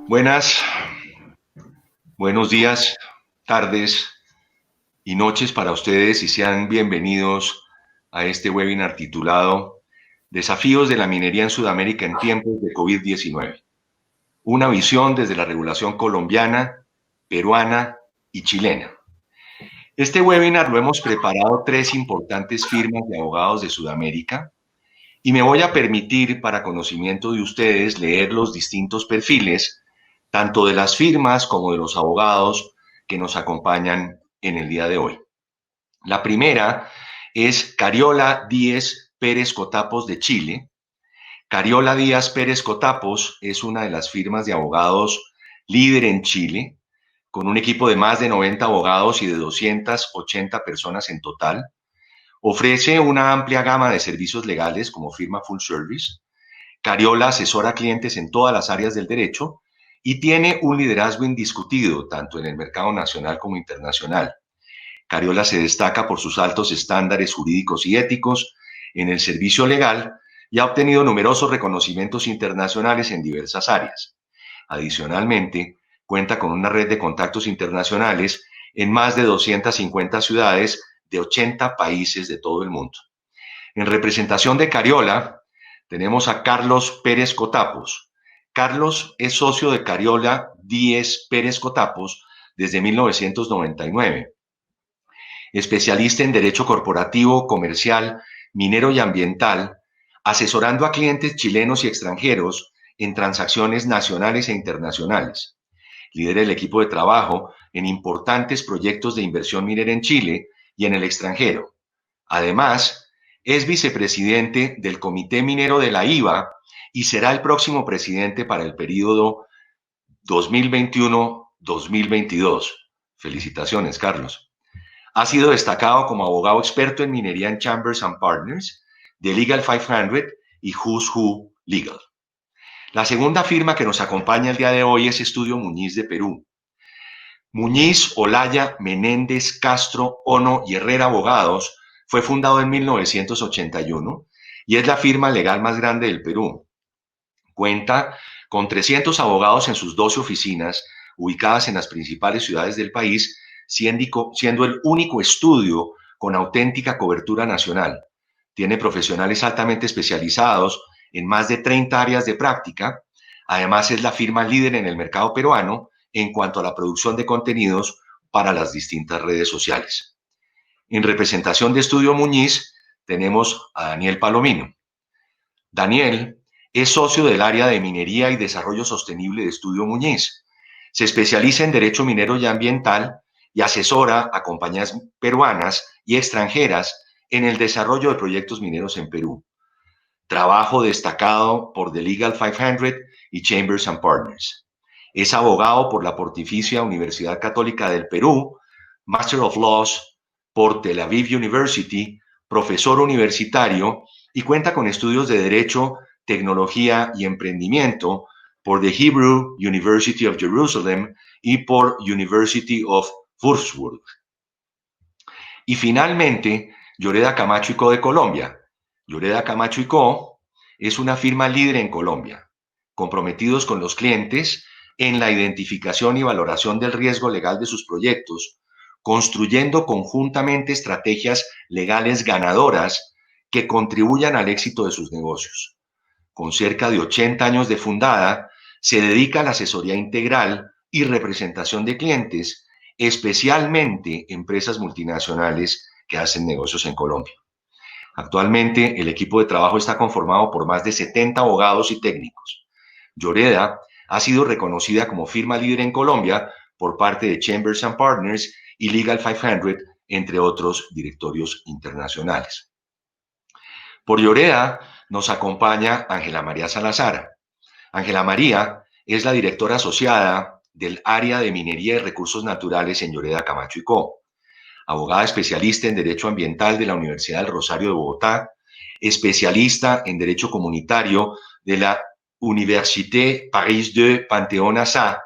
Buenas, buenos días, tardes y noches para ustedes y sean bienvenidos a este webinar titulado Desafíos de la minería en Sudamérica en tiempos de COVID-19. Una visión desde la regulación colombiana, peruana y chilena. Este webinar lo hemos preparado tres importantes firmas de abogados de Sudamérica y me voy a permitir, para conocimiento de ustedes, leer los distintos perfiles, tanto de las firmas como de los abogados que nos acompañan en el día de hoy. La primera es Cariola Díez Pérez Cotapos de Chile. Cariola Díaz Pérez Cotapos es una de las firmas de abogados líder en Chile, con un equipo de más de 90 abogados y de 280 personas en total. Ofrece una amplia gama de servicios legales como firma full service. Cariola asesora a clientes en todas las áreas del derecho y tiene un liderazgo indiscutido tanto en el mercado nacional como internacional. Cariola se destaca por sus altos estándares jurídicos y éticos en el servicio legal y ha obtenido numerosos reconocimientos internacionales en diversas áreas. Adicionalmente, cuenta con una red de contactos internacionales en más de 250 ciudades de 80 países de todo el mundo. En representación de Cariola, tenemos a Carlos Pérez Cotapos. Carlos es socio de Cariola Díez Pérez Cotapos desde 1999. Especialista en Derecho Corporativo, Comercial, Minero y Ambiental, asesorando a clientes chilenos y extranjeros en transacciones nacionales e internacionales. Lidera el equipo de trabajo en importantes proyectos de inversión minera en Chile y en el extranjero. Además, es vicepresidente del Comité Minero de la IVA y será el próximo presidente para el periodo 2021-2022. Felicitaciones, Carlos. Ha sido destacado como abogado experto en minería en Chambers and Partners, de Legal 500 y Who's Who Legal. La segunda firma que nos acompaña el día de hoy es Estudio Muñiz de Perú. Muñiz, Olaya, Menéndez, Castro, Ono y Herrera Abogados fue fundado en 1981 y es la firma legal más grande del Perú. Cuenta con 300 abogados en sus 12 oficinas ubicadas en las principales ciudades del país, siendo el único estudio con auténtica cobertura nacional. Tiene profesionales altamente especializados en más de 30 áreas de práctica. Además, es la firma líder en el mercado peruano en cuanto a la producción de contenidos para las distintas redes sociales. En representación de Estudio Muñiz, tenemos a Daniel Palomino. Daniel es socio del área de Minería y Desarrollo Sostenible de Estudio Muñiz. Se especializa en Derecho Minero y Ambiental y asesora a compañías peruanas y extranjeras en el desarrollo de proyectos mineros en Perú. Trabajo destacado por The Legal 500 y Chambers and Partners. Es abogado por la Pontificia Universidad Católica del Perú, Master of Laws por Tel Aviv University, profesor universitario y cuenta con estudios de Derecho, Tecnología y Emprendimiento por The Hebrew University of Jerusalem y por University of Würzburg. Y finalmente, Lloreda Camacho y Co. de Colombia. Lloreda Camacho y Co. es una firma líder en Colombia, comprometidos con los clientes en la identificación y valoración del riesgo legal de sus proyectos, construyendo conjuntamente estrategias legales ganadoras que contribuyan al éxito de sus negocios. Con cerca de 80 años de fundada, se dedica a la asesoría integral y representación de clientes, especialmente empresas multinacionales que hacen negocios en Colombia. Actualmente, el equipo de trabajo está conformado por más de 70 abogados y técnicos. Lloreda ha sido reconocida como firma líder en Colombia por parte de Chambers and Partners y Legal 500, entre otros directorios internacionales. Por Lloreda nos acompaña Ángela María Salazar. Ángela María es la directora asociada del área de minería y recursos naturales en Lloreda Camacho y Co. Abogada especialista en Derecho Ambiental de la Universidad del Rosario de Bogotá, especialista en Derecho Comunitario de la Université Paris 2 Panthéon-Assas.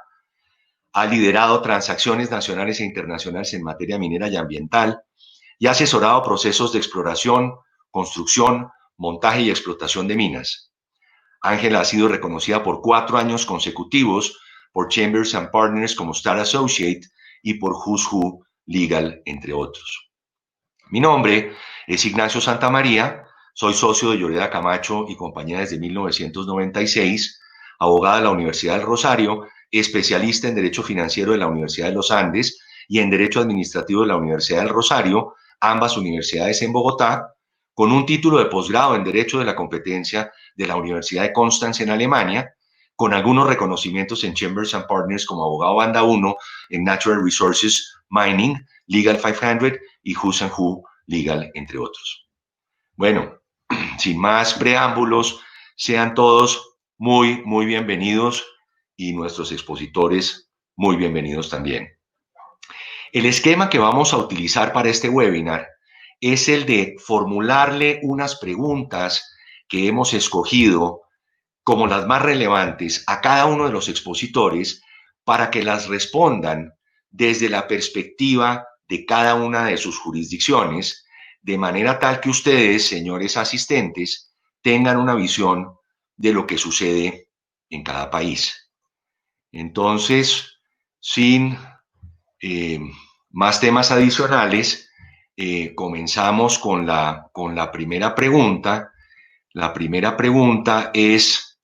Ha liderado transacciones nacionales e internacionales en materia minera y ambiental y ha asesorado procesos de exploración, construcción, montaje y explotación de minas. Ángela ha sido reconocida por 4 años consecutivos por Chambers and Partners como Star Associate y por Who's Who Legal, entre otros. Mi nombre es Ignacio Santamaría, soy socio de Lloreda Camacho y compañía desde 1996, abogada de la Universidad del Rosario, especialista en Derecho Financiero de la Universidad de los Andes y en Derecho Administrativo de la Universidad del Rosario, ambas universidades en Bogotá, con un título de posgrado en Derecho de la Competencia de la Universidad de Constanz en Alemania, con algunos reconocimientos en Chambers and Partners como abogado banda 1 en Natural Resources Mining, Legal 500 y Who's and Who Legal, entre otros. Bueno, sin más preámbulos, sean todos muy bienvenidos y nuestros expositores muy bienvenidos también. El esquema que vamos a utilizar para este webinar es el de formularle unas preguntas que hemos escogido como las más relevantes a cada uno de los expositores para que las respondan desde la perspectiva de cada una de sus jurisdicciones, de manera tal que ustedes, señores asistentes, tengan una visión de lo que sucede en cada país. Entonces, sin más temas adicionales, comenzamos con la primera pregunta. La primera pregunta es: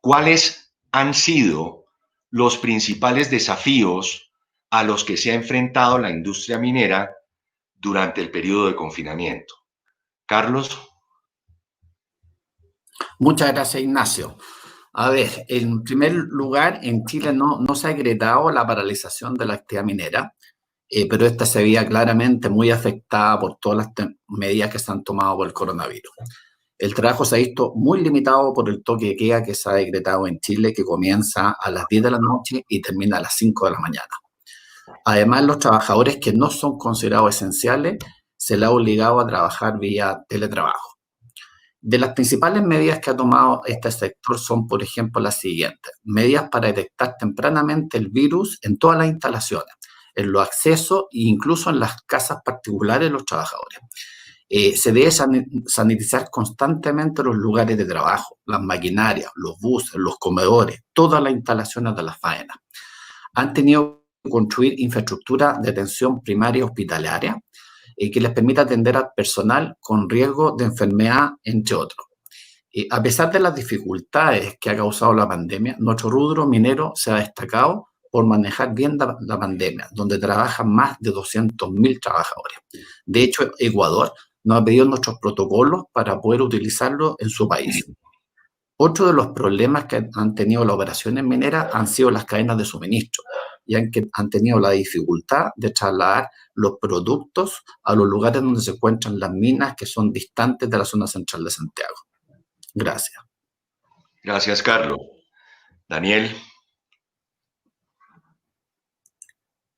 ¿cuáles han sido los principales desafíos a los que se ha enfrentado la industria minera durante el periodo de confinamiento? Carlos. Muchas gracias, Ignacio. A ver, en primer lugar, en Chile no se ha decretado la paralización de la actividad minera, pero esta se veía claramente muy afectada por todas las medidas que se han tomado por el coronavirus. El trabajo se ha visto muy limitado por el toque de queda que se ha decretado en Chile, que comienza a las 10 de la noche y termina a las 5 de la mañana. Además, los trabajadores que no son considerados esenciales se les ha obligado a trabajar vía teletrabajo. De las principales medidas que ha tomado este sector son, por ejemplo, las siguientes: medidas para detectar tempranamente el virus en todas las instalaciones, en los accesos e incluso en las casas particulares de los trabajadores. Se debe sanitizar constantemente los lugares de trabajo, las maquinarias, los buses, los comedores, todas las instalaciones de las faenas. Han tenido que construir infraestructura de atención primaria hospitalaria que les permita atender al personal con riesgo de enfermedad, entre otros. A pesar de las dificultades que ha causado la pandemia, nuestro rubro minero se ha destacado por manejar bien la pandemia, donde trabajan más de 200.000 trabajadores. De hecho, Ecuador nos ha pedido nuestros protocolos para poder utilizarlos en su país. Otro de los problemas que han tenido las operaciones mineras han sido las cadenas de suministro, y han tenido la dificultad de trasladar los productos a los lugares donde se encuentran las minas, que son distantes de la zona central de Santiago. Gracias. Gracias, Carlos. Daniel.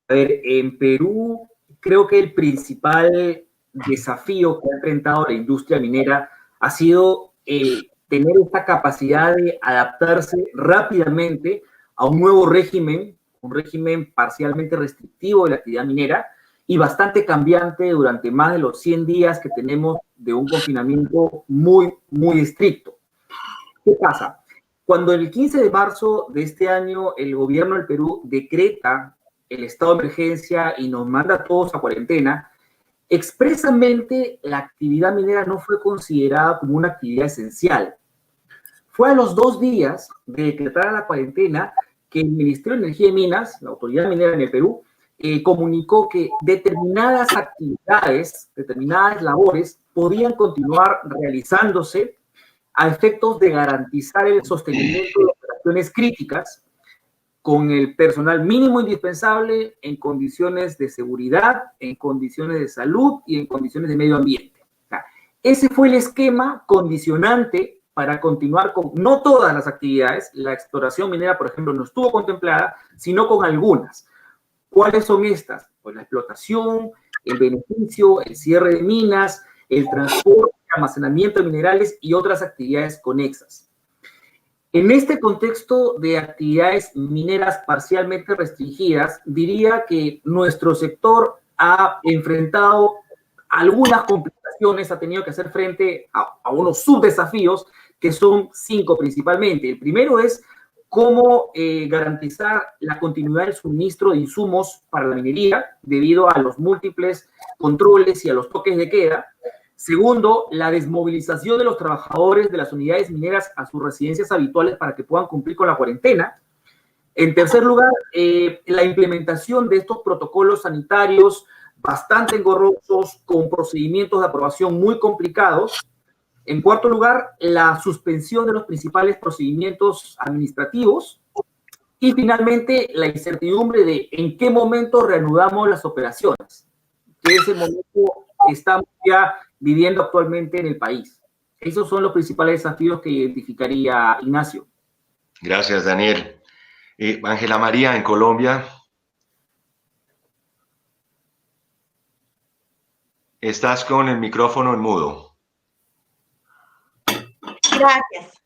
A ver, en Perú creo que el principal desafío que ha enfrentado la industria minera ha sido tener esta capacidad de adaptarse rápidamente a un nuevo régimen, un régimen parcialmente restrictivo de la actividad minera y bastante cambiante durante más de los 100 días que tenemos de un confinamiento muy estricto. ¿Qué pasa? Cuando el 15 de marzo de este año el gobierno del Perú decreta el estado de emergencia y nos manda a todos a cuarentena, expresamente la actividad minera no fue considerada como una actividad esencial. Fue a los 2 días de decretar la cuarentena que el Ministerio de Energía y Minas, la autoridad minera en el Perú, comunicó que determinadas actividades, determinadas labores podían continuar realizándose a efectos de garantizar el sostenimiento de operaciones críticas con el personal mínimo indispensable en condiciones de seguridad, en condiciones de salud y en condiciones de medio ambiente. O sea, ese fue el esquema condicionante para continuar con no todas las actividades. La exploración minera, por ejemplo, no estuvo contemplada, sino con algunas. ¿Cuáles son estas? Pues la explotación, el beneficio, el cierre de minas, el transporte, almacenamiento de minerales y otras actividades conexas. En este contexto de actividades mineras parcialmente restringidas, diría que nuestro sector ha enfrentado algunas complicaciones, ha tenido que hacer frente a unos subdesafíos que son 5 principalmente. El primero es cómo garantizar la continuidad del suministro de insumos para la minería debido a los múltiples controles y a los toques de queda. Segundo, la desmovilización de los trabajadores de las unidades mineras a sus residencias habituales para que puedan cumplir con la cuarentena. En tercer lugar, la implementación de estos protocolos sanitarios bastante engorrosos, con procedimientos de aprobación muy complicados. En cuarto lugar, la suspensión de los principales procedimientos administrativos. Y finalmente, la incertidumbre de en qué momento reanudamos las operaciones, que es el momento que estamos ya viviendo actualmente en el país. Esos son los principales desafíos que identificaría Ignacio. Gracias, Daniel. Ángela María, en Colombia. Estás con el micrófono en mudo. Gracias.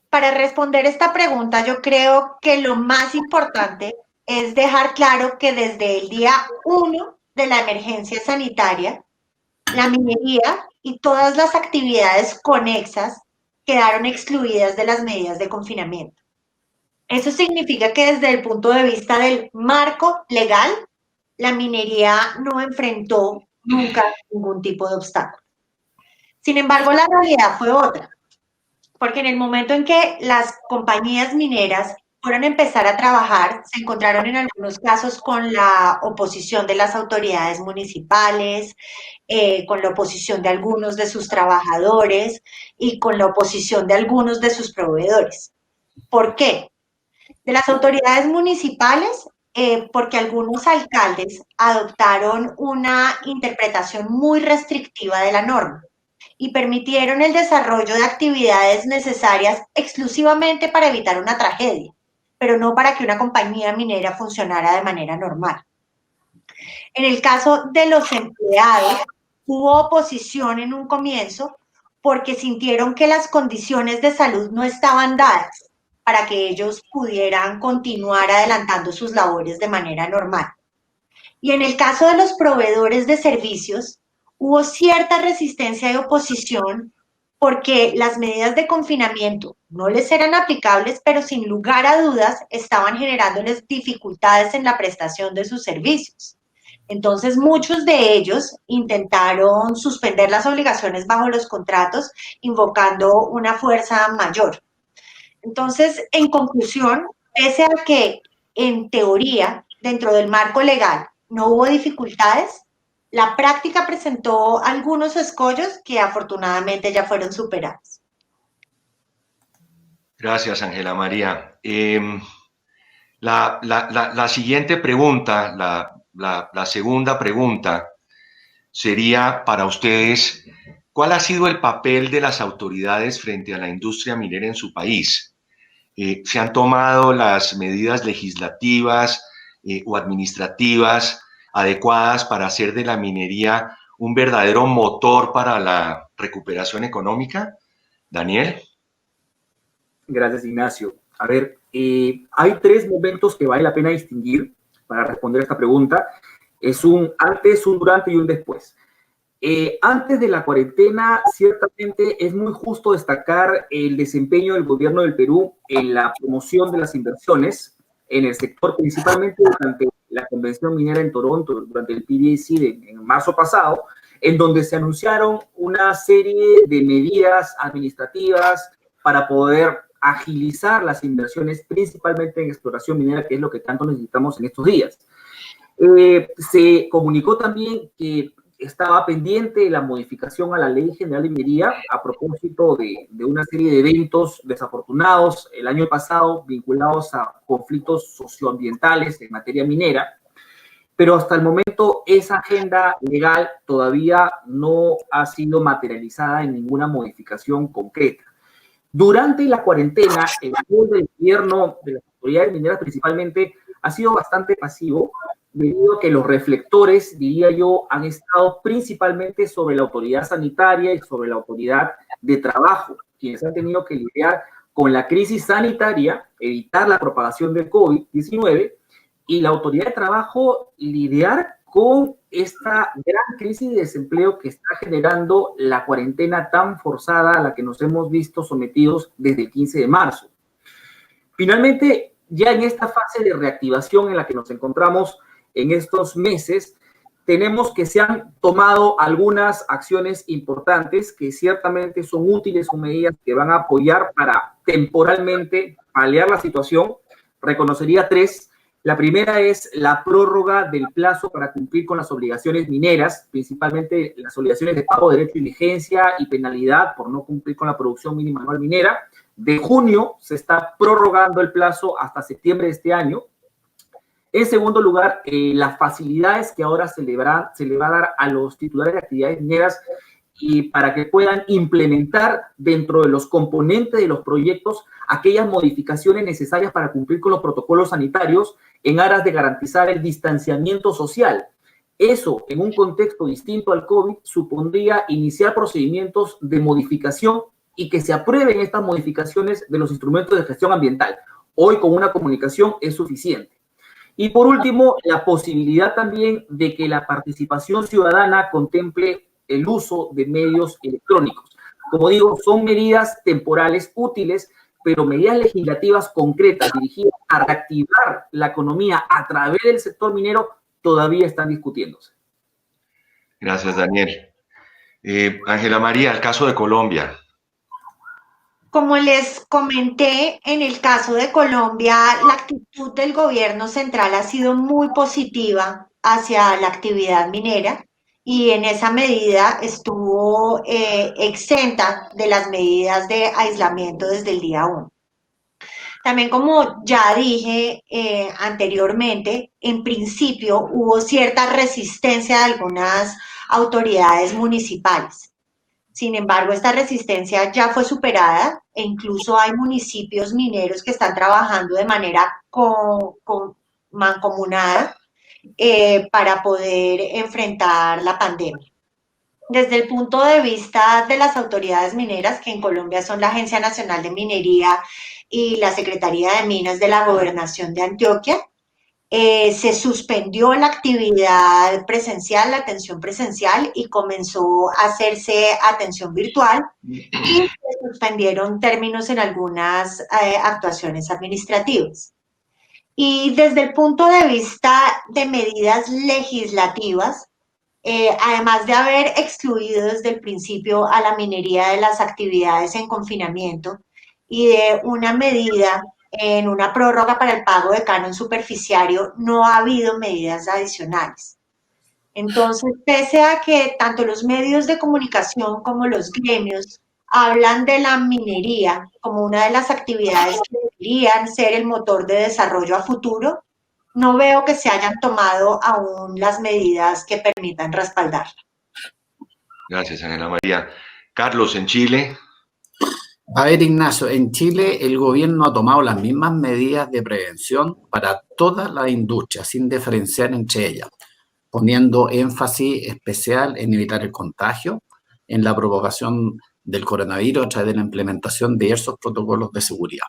Para responder esta pregunta, yo creo que lo más importante es dejar claro que desde el día 1 de la emergencia sanitaria, la minería y todas las actividades conexas quedaron excluidas de las medidas de confinamiento. Eso significa que desde el punto de vista del marco legal, la minería no enfrentó nunca ningún tipo de obstáculo. Sin embargo, la realidad fue otra, porque en el momento en que las compañías mineras fueron a empezar a trabajar, se encontraron en algunos casos con la oposición de las autoridades municipales, con la oposición de algunos de sus trabajadores y con la oposición de algunos de sus proveedores. ¿Por qué? De las autoridades municipales, porque algunos alcaldes adoptaron una interpretación muy restrictiva de la norma y permitieron el desarrollo de actividades necesarias exclusivamente para evitar una tragedia, pero no para que una compañía minera funcionara de manera normal. En el caso de los empleados, hubo oposición en un comienzo porque sintieron que las condiciones de salud no estaban dadas para que ellos pudieran continuar adelantando sus labores de manera normal. Y en el caso de los proveedores de servicios, hubo cierta resistencia y oposición porque las medidas de confinamiento no les eran aplicables, pero sin lugar a dudas estaban generándoles dificultades en la prestación de sus servicios. Entonces, muchos de ellos intentaron suspender las obligaciones bajo los contratos, invocando una fuerza mayor. Entonces, en conclusión, pese a que en teoría, dentro del marco legal, no hubo dificultades, la práctica presentó algunos escollos que afortunadamente ya fueron superados. Gracias, Ángela María. La siguiente pregunta, la segunda pregunta, sería para ustedes, ¿cuál ha sido el papel de las autoridades frente a la industria minera en su país? ¿Se han tomado las medidas legislativas o administrativas adecuadas para hacer de la minería un verdadero motor para la recuperación económica? Daniel. Gracias, Ignacio. A ver, hay tres momentos que vale la pena distinguir para responder esta pregunta. Es un antes, un durante y un después. Antes de la cuarentena, ciertamente es muy justo destacar el desempeño del gobierno del Perú en la promoción de las inversiones en el sector, principalmente durante la convención minera en Toronto, durante el PDAC en marzo pasado, en donde se anunciaron una serie de medidas administrativas para poder agilizar las inversiones, principalmente en exploración minera, que es lo que tanto necesitamos en estos días. Se comunicó también que estaba pendiente la modificación a la Ley General de Minería a propósito de una serie de eventos desafortunados el año pasado vinculados a conflictos socioambientales en materia minera, pero hasta el momento esa agenda legal todavía no ha sido materializada en ninguna modificación concreta. Durante la cuarentena, el rol del gobierno, de las autoridades mineras principalmente, ha sido bastante pasivo, debido a que los reflectores, diría yo, han estado principalmente sobre la autoridad sanitaria y sobre la autoridad de trabajo, quienes han tenido que lidiar con la crisis sanitaria, evitar la propagación del COVID-19, y la autoridad de trabajo lidiar con esta gran crisis de desempleo que está generando la cuarentena tan forzada a la que nos hemos visto sometidos desde el 15 de marzo. Finalmente, ya en esta fase de reactivación en la que nos encontramos en estos meses, tenemos que se han tomado algunas acciones importantes que ciertamente son útiles, son medidas que van a apoyar para temporalmente paliar la situación. Reconocería tres. La primera es la prórroga del plazo para cumplir con las obligaciones mineras, principalmente las obligaciones de pago de derecho de diligencia y penalidad por no cumplir con la producción mínima anual minera. De junio se está prorrogando el plazo hasta septiembre de este año. En segundo lugar, las facilidades que ahora se le va a dar a los titulares de actividades mineras y para que puedan implementar dentro de los componentes de los proyectos aquellas modificaciones necesarias para cumplir con los protocolos sanitarios en aras de garantizar el distanciamiento social. Eso, en un contexto distinto al COVID, supondría iniciar procedimientos de modificación y que se aprueben estas modificaciones de los instrumentos de gestión ambiental. Hoy, con una comunicación es suficiente. Y por último, la posibilidad también de que la participación ciudadana contemple el uso de medios electrónicos. Como digo, son medidas temporales útiles, pero medidas legislativas concretas dirigidas a reactivar la economía a través del sector minero todavía están discutiéndose. Gracias, Daniel. Ángela María, el caso de Colombia. Como les comenté, en el caso de Colombia, la actitud del gobierno central ha sido muy positiva hacia la actividad minera y en esa medida estuvo exenta de las medidas de aislamiento desde el día 1. También, como ya dije anteriormente, en principio hubo cierta resistencia de algunas autoridades municipales. Sin embargo, esta resistencia ya fue superada e incluso hay municipios mineros que están trabajando de manera mancomunada para poder enfrentar la pandemia. Desde el punto de vista de las autoridades mineras, que en Colombia son la Agencia Nacional de Minería y la Secretaría de Minas de la Gobernación de Antioquia, se suspendió la actividad presencial, la atención presencial, y comenzó a hacerse atención virtual y se suspendieron términos en algunas actuaciones administrativas. Y desde el punto de vista de medidas legislativas, además de haber excluido desde el principio a la minería de las actividades en confinamiento y de una medida en una prórroga para el pago de canon superficiario, no ha habido medidas adicionales. Entonces, pese a que tanto los medios de comunicación como los gremios hablan de la minería como una de las actividades que deberían ser el motor de desarrollo a futuro, no veo que se hayan tomado aún las medidas que permitan respaldarla. Gracias, Ángela María. Carlos, en Chile. A ver, Ignacio, en Chile el gobierno ha tomado las mismas medidas de prevención para toda la industria, sin diferenciar entre ellas, poniendo énfasis especial en evitar el contagio, en la propagación del coronavirus a través de la implementación de diversos protocolos de seguridad.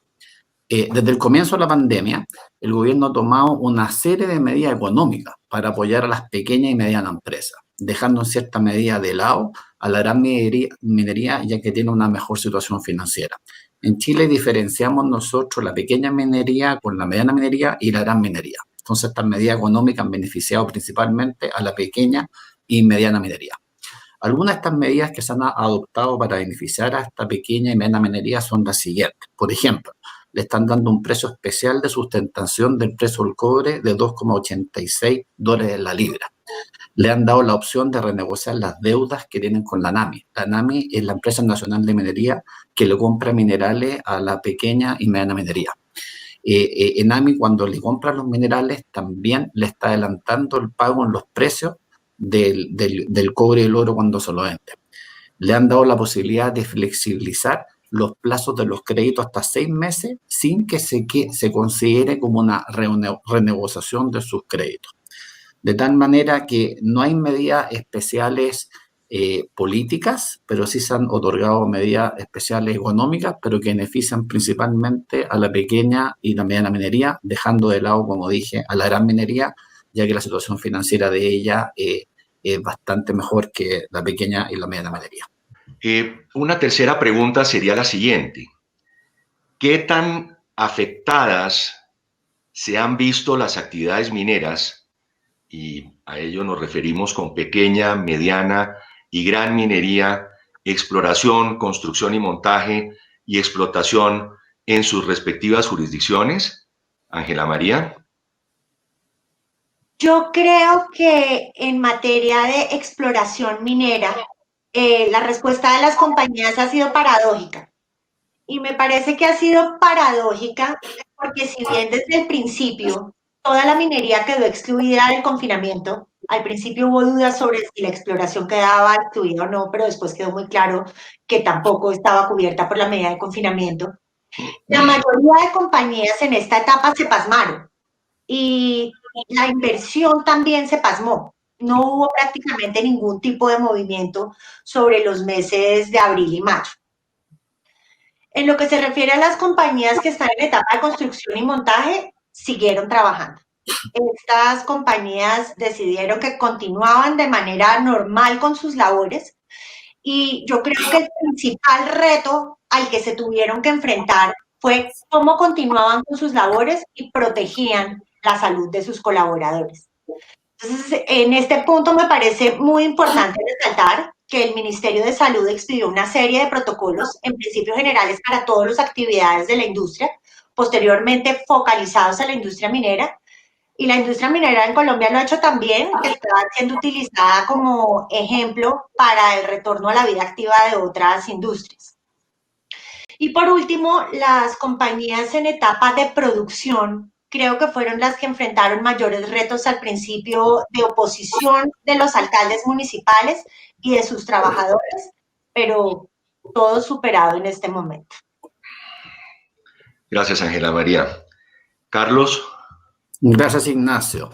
Desde el comienzo de la pandemia, el gobierno ha tomado una serie de medidas económicas para apoyar a las pequeñas y medianas empresas, dejando en cierta medida de lado a la gran minería, ya que tiene una mejor situación financiera. En Chile diferenciamos nosotros la pequeña minería con la mediana minería y la gran minería. Entonces, estas medidas económicas han beneficiado principalmente a la pequeña y mediana minería. Algunas de estas medidas que se han adoptado para beneficiar a esta pequeña y mediana minería son las siguientes. Por ejemplo, le están dando un precio especial de sustentación del precio del cobre de $2,86 la libra. Le han dado la opción de renegociar las deudas que tienen con la ANAMI. La ANAMI es la empresa nacional de minería que le compra minerales a la pequeña y mediana minería. ENAMI, cuando le compra los minerales, también le está adelantando el pago en los precios del cobre y el oro cuando se lo vende. Le han dado la posibilidad de flexibilizar los plazos de los créditos hasta 6 meses sin que se considere como una renegociación de sus créditos. De tal manera que no hay medidas especiales políticas, pero sí se han otorgado medidas especiales económicas, pero que benefician principalmente a la pequeña y la mediana minería, dejando de lado, como dije, a la gran minería, ya que la situación financiera de ella es bastante mejor que la pequeña y la mediana minería. Una tercera pregunta sería la siguiente. ¿Qué tan afectadas se han visto las actividades mineras, y a ello nos referimos con pequeña, mediana y gran minería, exploración, construcción y montaje y explotación en sus respectivas jurisdicciones? Ángela María. Yo creo que en materia de exploración minera, la respuesta de las compañías ha sido paradójica. Y me parece que ha sido paradójica porque si bien desde el principio toda la minería quedó excluida del confinamiento, al principio hubo dudas sobre si la exploración quedaba excluida o no, pero después quedó muy claro que tampoco estaba cubierta por la medida de confinamiento. La mayoría de compañías en esta etapa se pasmaron y la inversión también se pasmó. No hubo prácticamente ningún tipo de movimiento sobre los meses de abril y mayo. En lo que se refiere a las compañías que están en etapa de construcción y montaje, siguieron trabajando. Estas compañías decidieron que continuaban de manera normal con sus labores y yo creo que el principal reto al que se tuvieron que enfrentar fue cómo continuaban con sus labores y protegían la salud de sus colaboradores. Entonces, en este punto me parece muy importante resaltar que el Ministerio de Salud expidió una serie de protocolos en principios generales para todas las actividades de la industria, posteriormente focalizados a la industria minera, y la industria minera en Colombia lo ha hecho también, que está siendo utilizada como ejemplo para el retorno a la vida activa de otras industrias. Y por último, las compañías en etapa de producción creo que fueron las que enfrentaron mayores retos al principio de oposición de los alcaldes municipales y de sus trabajadores, pero todo superado en este momento. Gracias, Ángela María. Carlos. Gracias, Ignacio.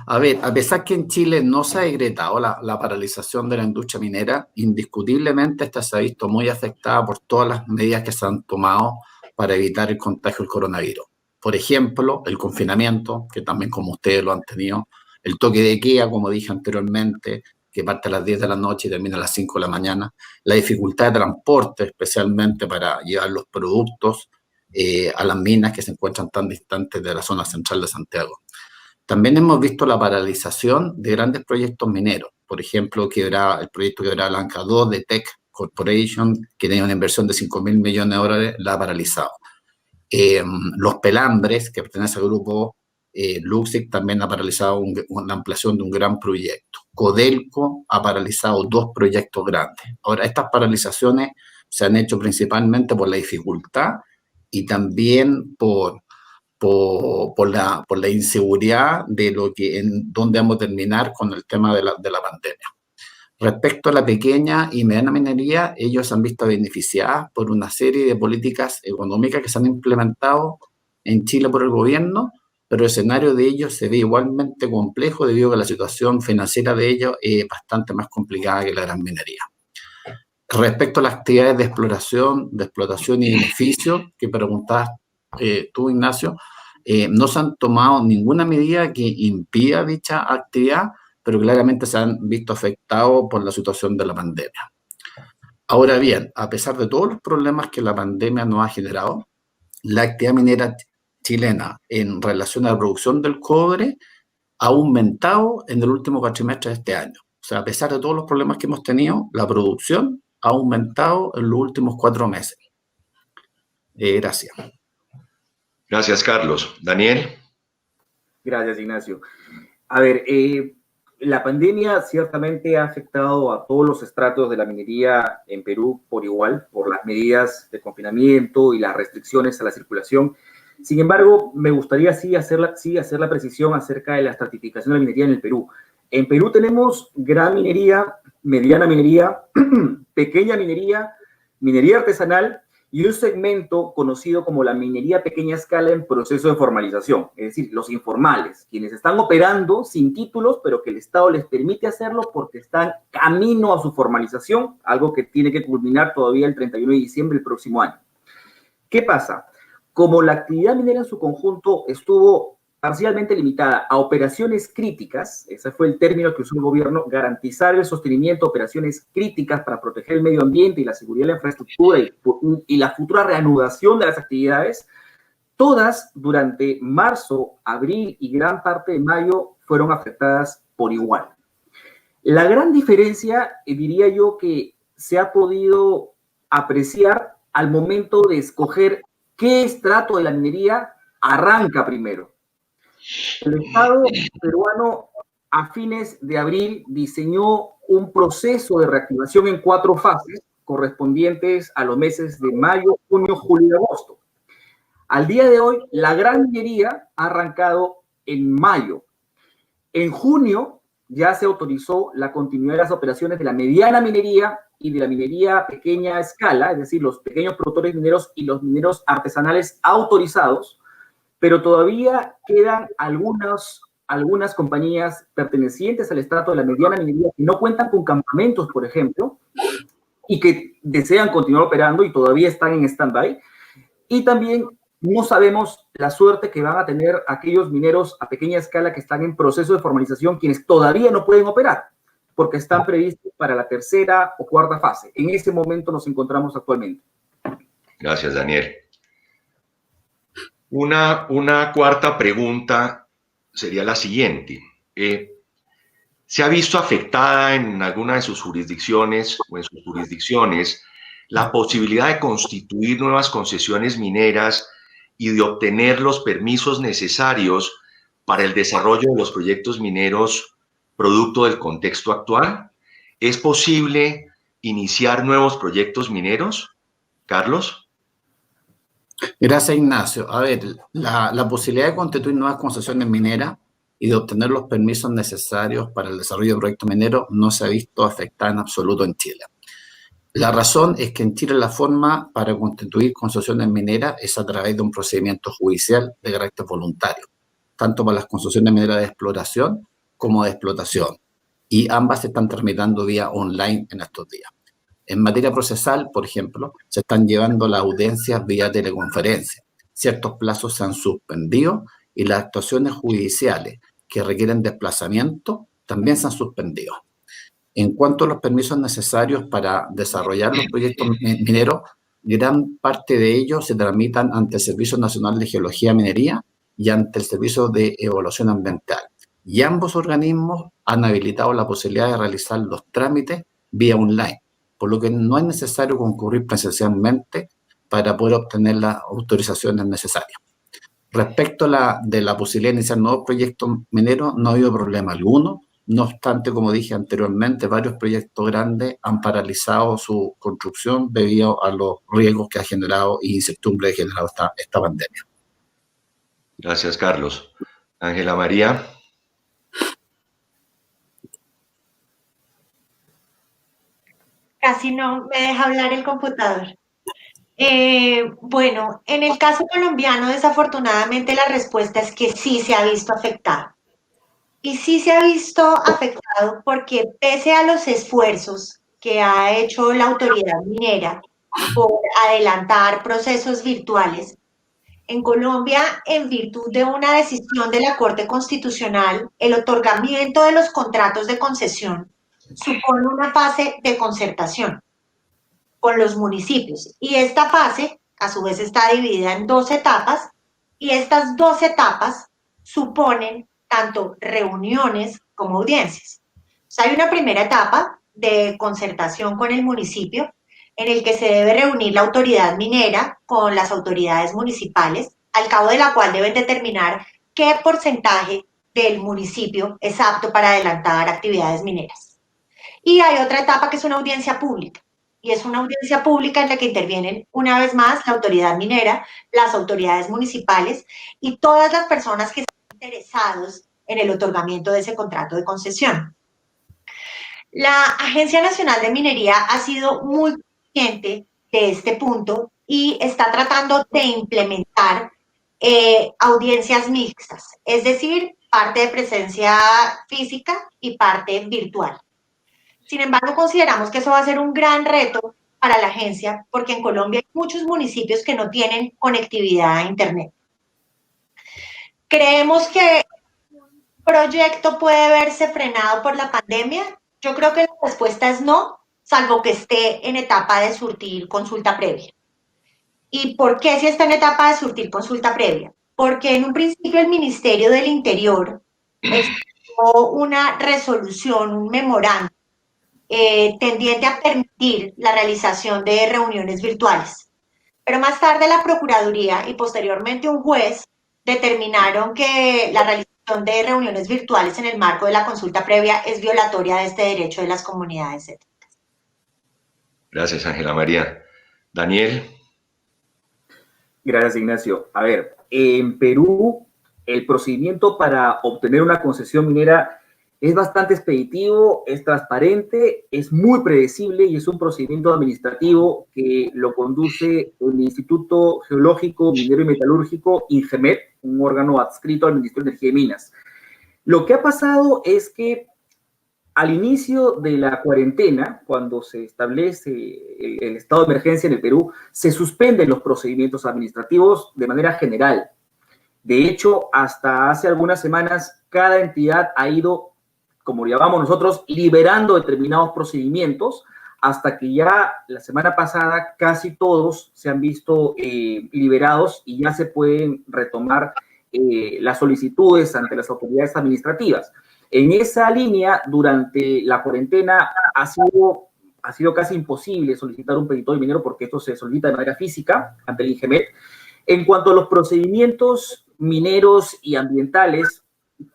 A ver, a pesar que en Chile no se ha decretado la paralización de la industria minera, indiscutiblemente esta se ha visto muy afectada por todas las medidas que se han tomado para evitar el contagio del coronavirus. Por ejemplo, el confinamiento, que también como ustedes lo han tenido, el toque de queda, como dije anteriormente, que parte a las 10 de la noche y termina a las 5 de la mañana, la dificultad de transporte, especialmente para llevar los productos a las minas que se encuentran tan distantes de la zona central de Santiago. También hemos visto la paralización de grandes proyectos mineros. Por ejemplo, el proyecto Quebrada Blanca 2 de Teck Corporation, que tenía una inversión de $5.000 millones, la ha paralizado. Los Pelambres, que pertenece al grupo Luxic, también ha paralizado una ampliación de un gran proyecto. Codelco ha paralizado 2 proyectos grandes. Ahora, estas paralizaciones se han hecho principalmente por la dificultad y también por la inseguridad de dónde vamos a terminar con el tema de la pandemia. Respecto a la pequeña y mediana minería, ellos se han visto beneficiadas por una serie de políticas económicas que se han implementado en Chile por el gobierno, pero el escenario de ellos se ve igualmente complejo debido a que la situación financiera de ellos es bastante más complicada que la gran minería. Respecto a las actividades de explotación y beneficio que preguntabas tú, Ignacio, no se han tomado ninguna medida que impida dicha actividad, pero claramente se han visto afectados por la situación de la pandemia. Ahora bien, a pesar de todos los problemas que la pandemia nos ha generado, la actividad minera chilena en relación a la producción del cobre ha aumentado en el último cuatrimestre de este año. O sea, a pesar de todos los problemas que hemos tenido, la producción ha aumentado en los últimos 4 meses. Gracias. Gracias, Carlos. Daniel. Gracias, Ignacio. A ver, la pandemia ciertamente ha afectado a todos los estratos de la minería en Perú por igual, por las medidas de confinamiento y las restricciones a la circulación. Sin embargo, me gustaría hacer la precisión acerca de la estratificación de la minería en el Perú. En Perú tenemos gran minería, mediana minería, pequeña minería, minería artesanal y un segmento conocido como la minería a pequeña escala en proceso de formalización, es decir, los informales, quienes están operando sin títulos, pero que el Estado les permite hacerlo porque están camino a su formalización, algo que tiene que culminar todavía el 31 de diciembre del próximo año. ¿Qué pasa? Como la actividad minera en su conjunto estuvo parcialmente limitada a operaciones críticas, ese fue el término que usó el gobierno, garantizar el sostenimiento de operaciones críticas para proteger el medio ambiente y la seguridad de la infraestructura y la futura reanudación de las actividades, todas durante marzo, abril y gran parte de mayo fueron afectadas por igual. La gran diferencia, diría yo, que se ha podido apreciar al momento de escoger qué estrato de la minería arranca primero. El Estado peruano a fines de abril diseñó un proceso de reactivación en 4 fases correspondientes a los meses de mayo, junio, julio y agosto. Al día de hoy, la gran minería ha arrancado en mayo. En junio ya se autorizó la continuidad de las operaciones de la mediana minería y de la minería a pequeña escala, es decir, los pequeños productores mineros y los mineros artesanales autorizados, pero todavía quedan algunas compañías pertenecientes al estrato de la mediana minería que no cuentan con campamentos, por ejemplo, y que desean continuar operando y todavía están en stand-by. Y también no sabemos la suerte que van a tener aquellos mineros a pequeña escala que están en proceso de formalización, quienes todavía no pueden operar, porque están previstos para la tercera o cuarta fase. En ese momento nos encontramos actualmente. Gracias, Daniel. Una cuarta pregunta sería la siguiente. ¿Se ha visto afectada en alguna de sus jurisdicciones o en sus jurisdicciones la posibilidad de constituir nuevas concesiones mineras y de obtener los permisos necesarios para el desarrollo de los proyectos mineros producto del contexto actual? ¿Es posible iniciar nuevos proyectos mineros? Carlos. Gracias, Ignacio. A ver, la posibilidad de constituir nuevas concesiones mineras y de obtener los permisos necesarios para el desarrollo de proyectos mineros no se ha visto afectada en absoluto en Chile. La razón es que en Chile la forma para constituir concesiones mineras es a través de un procedimiento judicial de carácter voluntario, tanto para las concesiones mineras de exploración como de explotación, y ambas se están tramitando vía online en estos días. En materia procesal, por ejemplo, se están llevando las audiencias vía teleconferencia. Ciertos plazos se han suspendido y las actuaciones judiciales que requieren desplazamiento también se han suspendido. En cuanto a los permisos necesarios para desarrollar los proyectos mineros, gran parte de ellos se tramitan ante el Servicio Nacional de Geología y Minería y ante el Servicio de Evaluación Ambiental. Y ambos organismos han habilitado la posibilidad de realizar los trámites vía online, por lo que no es necesario concurrir presencialmente para poder obtener las autorizaciones necesarias. Respecto a la posibilidad de iniciar nuevos proyectos mineros, no ha habido problema alguno. No obstante, como dije anteriormente, varios proyectos grandes han paralizado su construcción debido a los riesgos que ha generado y incertidumbre que ha generado esta pandemia. Gracias, Carlos. Ángela María. Casi no me deja hablar el computador. Bueno, en el caso colombiano, desafortunadamente la respuesta es que sí se ha visto afectado. Y sí se ha visto afectado porque pese a los esfuerzos que ha hecho la autoridad minera por adelantar procesos virtuales, en Colombia, en virtud de una decisión de la Corte Constitucional, el otorgamiento de los contratos de concesión supone una fase de concertación con los municipios. Y esta fase, a su vez, está dividida en 2 etapas, y estas 2 etapas suponen tanto reuniones como audiencias. O sea, hay una primera etapa de concertación con el municipio, en el que se debe reunir la autoridad minera con las autoridades municipales, al cabo de la cual deben determinar qué porcentaje del municipio es apto para adelantar actividades mineras. Y hay otra etapa que es una audiencia pública, y es una audiencia pública en la que intervienen una vez más la autoridad minera, las autoridades municipales y todas las personas que están interesados en el otorgamiento de ese contrato de concesión. La Agencia Nacional de Minería ha sido muy consciente de este punto y está tratando de implementar audiencias mixtas, es decir, parte de presencia física y parte virtual. Sin embargo, consideramos que eso va a ser un gran reto para la agencia, porque en Colombia hay muchos municipios que no tienen conectividad a Internet. ¿Creemos que un proyecto puede verse frenado por la pandemia? Yo creo que la respuesta es no, salvo que esté en etapa de surtir consulta previa. ¿Y por qué si está en etapa de surtir consulta previa? Porque en un principio el Ministerio del Interior explicó una resolución, un memorándum, tendiente a permitir la realización de reuniones virtuales. Pero más tarde la Procuraduría y posteriormente un juez determinaron que la realización de reuniones virtuales en el marco de la consulta previa es violatoria de este derecho de las comunidades étnicas. Gracias, Ángela María. Daniel. Gracias, Ignacio. A ver, en Perú el procedimiento para obtener una concesión minera es bastante expeditivo, es transparente, es muy predecible y es un procedimiento administrativo que lo conduce el Instituto Geológico, Minero y Metalúrgico, INGEMET, un órgano adscrito al Ministerio de Energía y Minas. Lo que ha pasado es que al inicio de la cuarentena, cuando se establece el estado de emergencia en el Perú, se suspenden los procedimientos administrativos de manera general. De hecho, hasta hace algunas semanas, cada entidad ha ido, como lo llamamos nosotros, liberando determinados procedimientos, hasta que ya la semana pasada casi todos se han visto liberados y ya se pueden retomar las solicitudes ante las autoridades administrativas. En esa línea, durante la cuarentena, ha sido casi imposible solicitar un petitorio minero porque esto se solicita de manera física ante el INGEMET. En cuanto a los procedimientos mineros y ambientales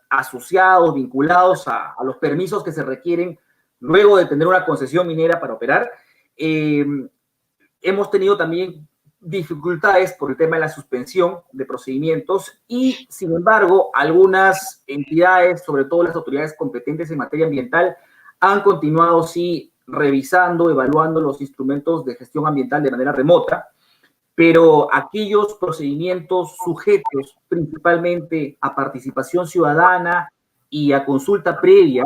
asociados, vinculados a los permisos que se requieren luego de tener una concesión minera para operar, hemos tenido también dificultades por el tema de la suspensión de procedimientos y, sin embargo, algunas entidades, sobre todo las autoridades competentes en materia ambiental, han continuado, sí, revisando, evaluando los instrumentos de gestión ambiental de manera remota, pero aquellos procedimientos sujetos principalmente a participación ciudadana y a consulta previa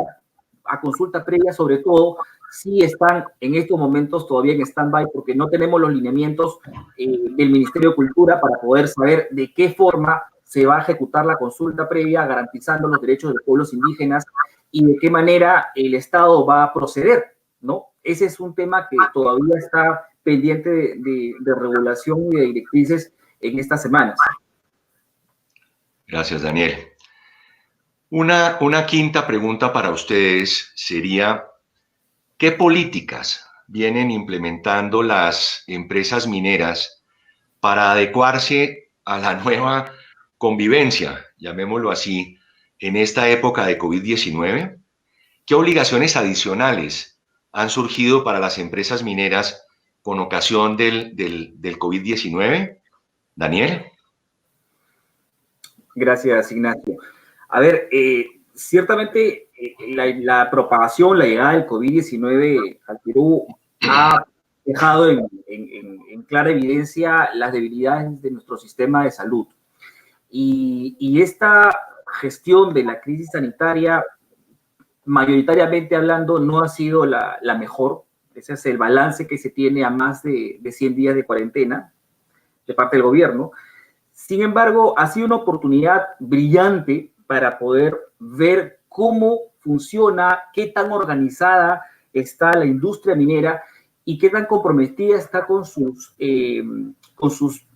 sobre todo, sí están en estos momentos todavía en stand-by porque no tenemos los lineamientos del Ministerio de Cultura para poder saber de qué forma se va a ejecutar la consulta previa garantizando los derechos de los pueblos indígenas y de qué manera el Estado va a proceder, ¿no? Ese es un tema que todavía está pendiente de regulación y de directrices en estas semanas. Gracias, Daniel. Una quinta pregunta para ustedes sería, ¿qué políticas vienen implementando las empresas mineras para adecuarse a la nueva convivencia, llamémoslo así, en esta época de COVID-19? ¿Qué obligaciones adicionales han surgido para las empresas mineras con ocasión del COVID-19? Daniel. Gracias, Ignacio. A ver, ciertamente la propagación, la llegada del COVID-19 al Perú ha dejado en clara evidencia las debilidades de nuestro sistema de salud. Y esta gestión de la crisis sanitaria, mayoritariamente hablando, no ha sido la mejor. Ese es el balance que se tiene a más de 100 días de cuarentena de parte del gobierno. Sin embargo, ha sido una oportunidad brillante para poder ver cómo funciona, qué tan organizada está la industria minera y qué tan comprometida está con sus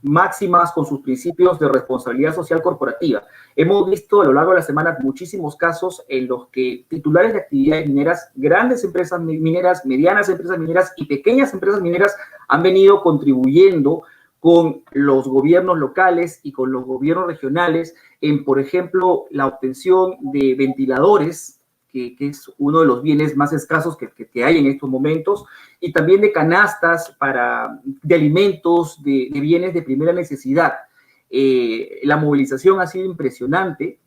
máximas, con sus principios de responsabilidad social corporativa. Hemos visto a lo largo de la semana muchísimos casos en los que titulares de actividades mineras, grandes empresas mineras, medianas empresas mineras y pequeñas empresas mineras han venido contribuyendo con los gobiernos locales y con los gobiernos regionales en, por ejemplo, la obtención de ventiladores, que es uno de los bienes más escasos que hay en estos momentos, y también de canastas de alimentos, de bienes de primera necesidad. La movilización ha sido impresionante,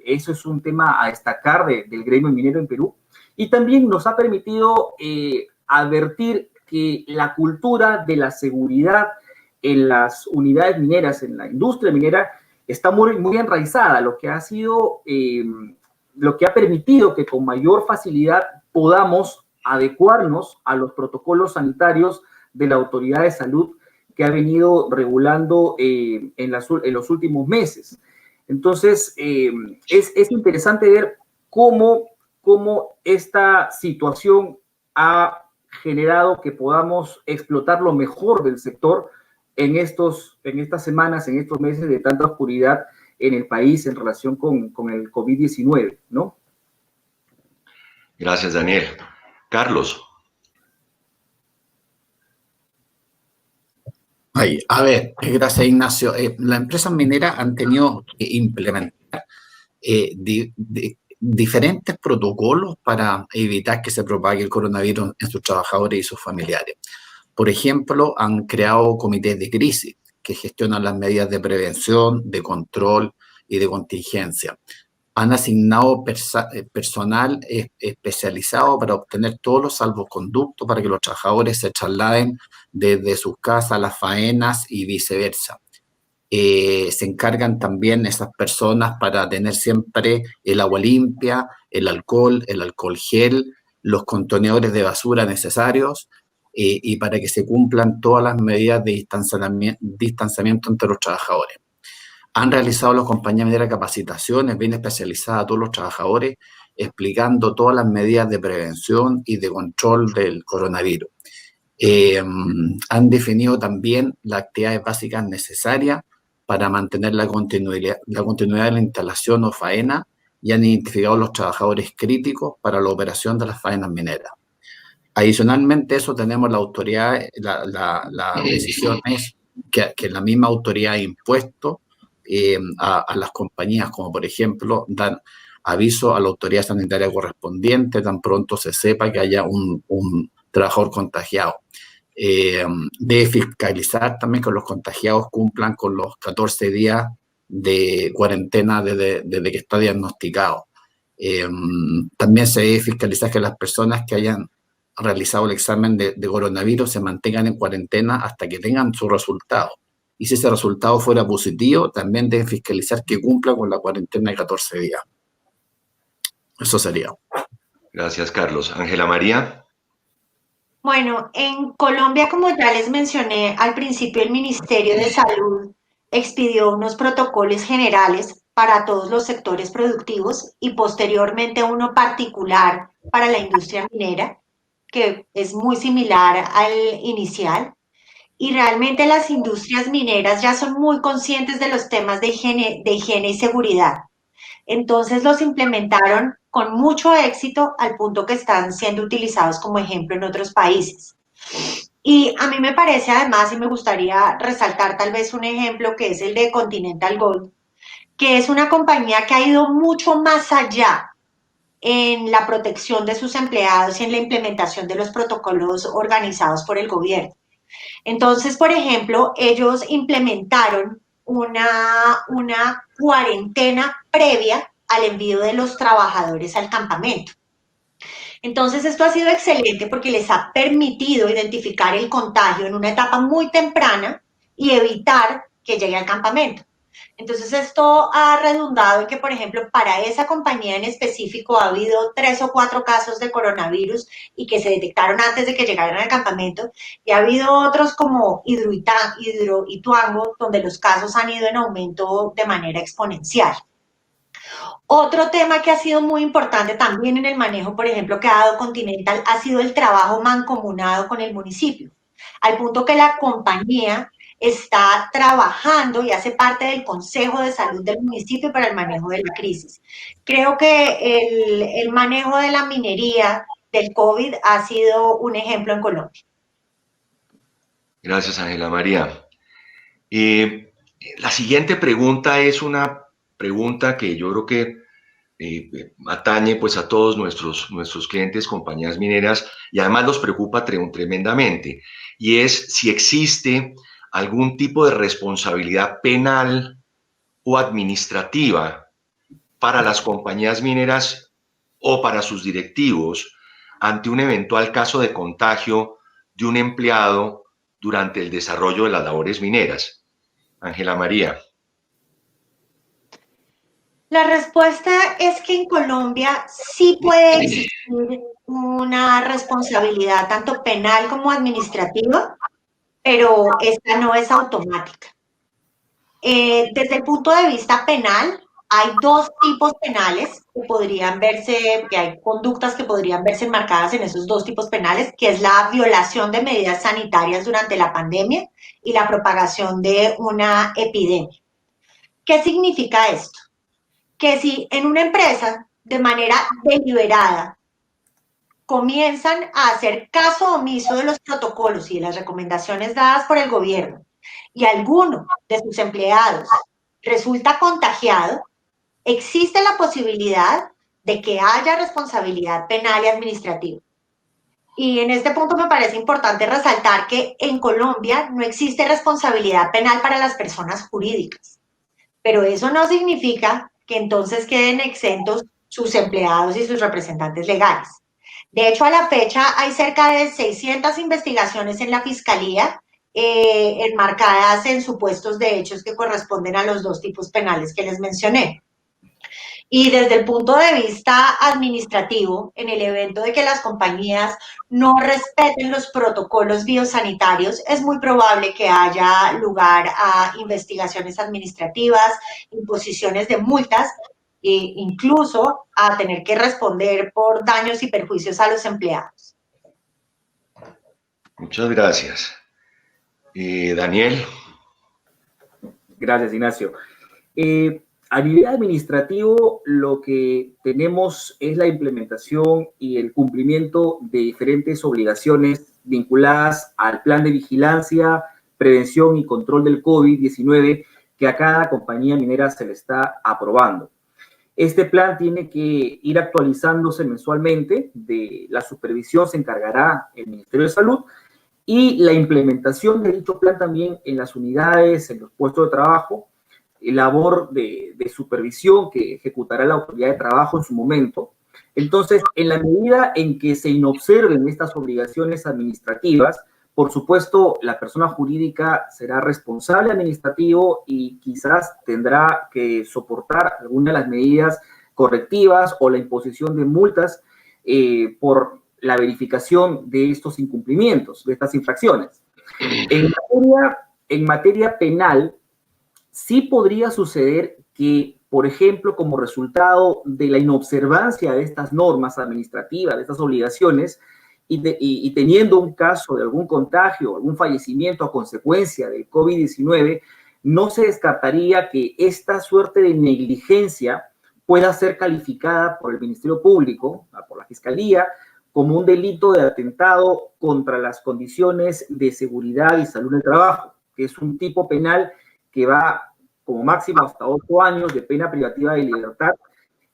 eso es un tema a destacar del gremio minero en Perú, y también nos ha permitido advertir que la cultura de la seguridad en las unidades mineras, en la industria minera, está muy, muy enraizada, lo que ha permitido que con mayor facilidad podamos adecuarnos a los protocolos sanitarios de la Autoridad de Salud que ha venido regulando en los últimos meses. Entonces, es interesante ver cómo esta situación ha generado que podamos explotar lo mejor del sector en estas semanas, en estos meses de tanta oscuridad en el país en relación con el COVID-19, ¿no? Gracias, Daniel. Carlos. Ay, a ver, gracias Ignacio. Las empresas mineras han tenido que implementar diferentes protocolos para evitar que se propague el coronavirus en sus trabajadores y sus familiares. Por ejemplo, han creado comités de crisis que gestionan las medidas de prevención, de control y de contingencia. Han asignado personal especializado para obtener todos los salvoconductos para que los trabajadores se trasladen desde sus casas a las faenas y viceversa. Se encargan también esas personas para tener siempre el agua limpia, el alcohol gel, los contenedores de basura necesarios y para que se cumplan todas las medidas de distanciamiento entre los trabajadores. Han realizado las compañías mineras capacitaciones bien especializadas a todos los trabajadores, explicando todas las medidas de prevención y de control del coronavirus. Han definido también las actividades básicas necesarias para mantener la continuidad de la instalación o faena y han identificado los trabajadores críticos para la operación de las faenas mineras. Adicionalmente, eso tenemos la autoridad, la decisión es que la misma autoridad ha impuesto a las compañías, como por ejemplo, dan aviso a la autoridad sanitaria correspondiente tan pronto se sepa que haya un trabajador contagiado. Debe fiscalizar también que los contagiados cumplan con los 14 días de cuarentena desde que está diagnosticado. También se debe fiscalizar que las personas que hayan realizado el examen de coronavirus se mantengan en cuarentena hasta que tengan su resultado. Y si ese resultado fuera positivo, también deben fiscalizar que cumpla con la cuarentena de 14 días. Eso sería. Gracias, Carlos. Ángela María. Bueno, en Colombia, como ya les mencioné al principio, el Ministerio de Salud expidió unos protocolos generales para todos los sectores productivos y posteriormente uno particular para la industria minera, que es muy similar al inicial. Y realmente las industrias mineras ya son muy conscientes de los temas de higiene y seguridad. Entonces los implementaron con mucho éxito al punto que están siendo utilizados como ejemplo en otros países. Y a mí me parece además, y me gustaría resaltar tal vez un ejemplo que es el de Continental Gold, que es una compañía que ha ido mucho más allá en la protección de sus empleados y en la implementación de los protocolos organizados por el gobierno. Entonces, por ejemplo, ellos implementaron una cuarentena previa al envío de los trabajadores al campamento. Entonces, esto ha sido excelente porque les ha permitido identificar el contagio en una etapa muy temprana y evitar que llegue al campamento. Entonces, esto ha redundado en que, por ejemplo, para esa compañía en específico ha habido 3 o 4 casos de coronavirus y que se detectaron antes de que llegaran al campamento, y ha habido otros como Hidroituango, donde los casos han ido en aumento de manera exponencial. Otro tema que ha sido muy importante también en el manejo, por ejemplo, que ha dado Continental, ha sido el trabajo mancomunado con el municipio, al punto que la compañía está trabajando y hace parte del Consejo de Salud del municipio para el manejo de la crisis. Creo que el manejo de la minería del COVID ha sido un ejemplo en Colombia. Gracias, Ángela María. La siguiente pregunta es una pregunta que yo creo que atañe pues a todos nuestros clientes, compañías mineras, y además los preocupa tremendamente, y es si existe algún tipo de responsabilidad penal o administrativa para las compañías mineras o para sus directivos ante un eventual caso de contagio de un empleado durante el desarrollo de las labores mineras. Ángela María. La respuesta es que en Colombia sí puede existir una responsabilidad tanto penal como administrativa, pero esta no es automática. Desde el punto de vista penal, hay dos tipos penales que podrían verse, que hay conductas que podrían verse enmarcadas en esos dos tipos penales, que es la violación de medidas sanitarias durante la pandemia y la propagación de una epidemia. ¿Qué significa esto? Que si en una empresa, de manera deliberada, comienzan a hacer caso omiso de los protocolos y de las recomendaciones dadas por el gobierno y alguno de sus empleados resulta contagiado, existe la posibilidad de que haya responsabilidad penal y administrativa. Y en este punto me parece importante resaltar que en Colombia no existe responsabilidad penal para las personas jurídicas, pero eso no significa que entonces queden exentos sus empleados y sus representantes legales. De hecho, a la fecha hay cerca de 600 investigaciones en la Fiscalía enmarcadas en supuestos de hechos que corresponden a los dos tipos penales que les mencioné. Y desde el punto de vista administrativo, en el evento de que las compañías no respeten los protocolos biosanitarios, es muy probable que haya lugar a investigaciones administrativas, imposiciones de multas e incluso a tener que responder por daños y perjuicios a los empleados. Muchas gracias. Daniel. Gracias, Ignacio. A nivel administrativo, lo que tenemos es la implementación y el cumplimiento de diferentes obligaciones vinculadas al plan de vigilancia, prevención y control del COVID-19 que a cada compañía minera se le está aprobando. Este plan tiene que ir actualizándose mensualmente. De la supervisión se encargará el Ministerio de Salud y la implementación de dicho plan también en las unidades, en los puestos de trabajo, labor de supervisión que ejecutará la autoridad de trabajo en su momento. Entonces, en la medida en que se inobserven estas obligaciones administrativas, por supuesto, la persona jurídica será responsable administrativo y quizás tendrá que soportar alguna de las medidas correctivas o la imposición de multas por la verificación de estos incumplimientos, de estas infracciones. En materia penal, sí podría suceder que, por ejemplo, como resultado de la inobservancia de estas normas administrativas, de estas obligaciones, y teniendo un caso de algún contagio, algún fallecimiento a consecuencia del COVID-19, no se descartaría que esta suerte de negligencia pueda ser calificada por el Ministerio Público, por la Fiscalía, como un delito de atentado contra las condiciones de seguridad y salud del trabajo, que es un tipo penal que va como máximo hasta 8 años de pena privativa de libertad,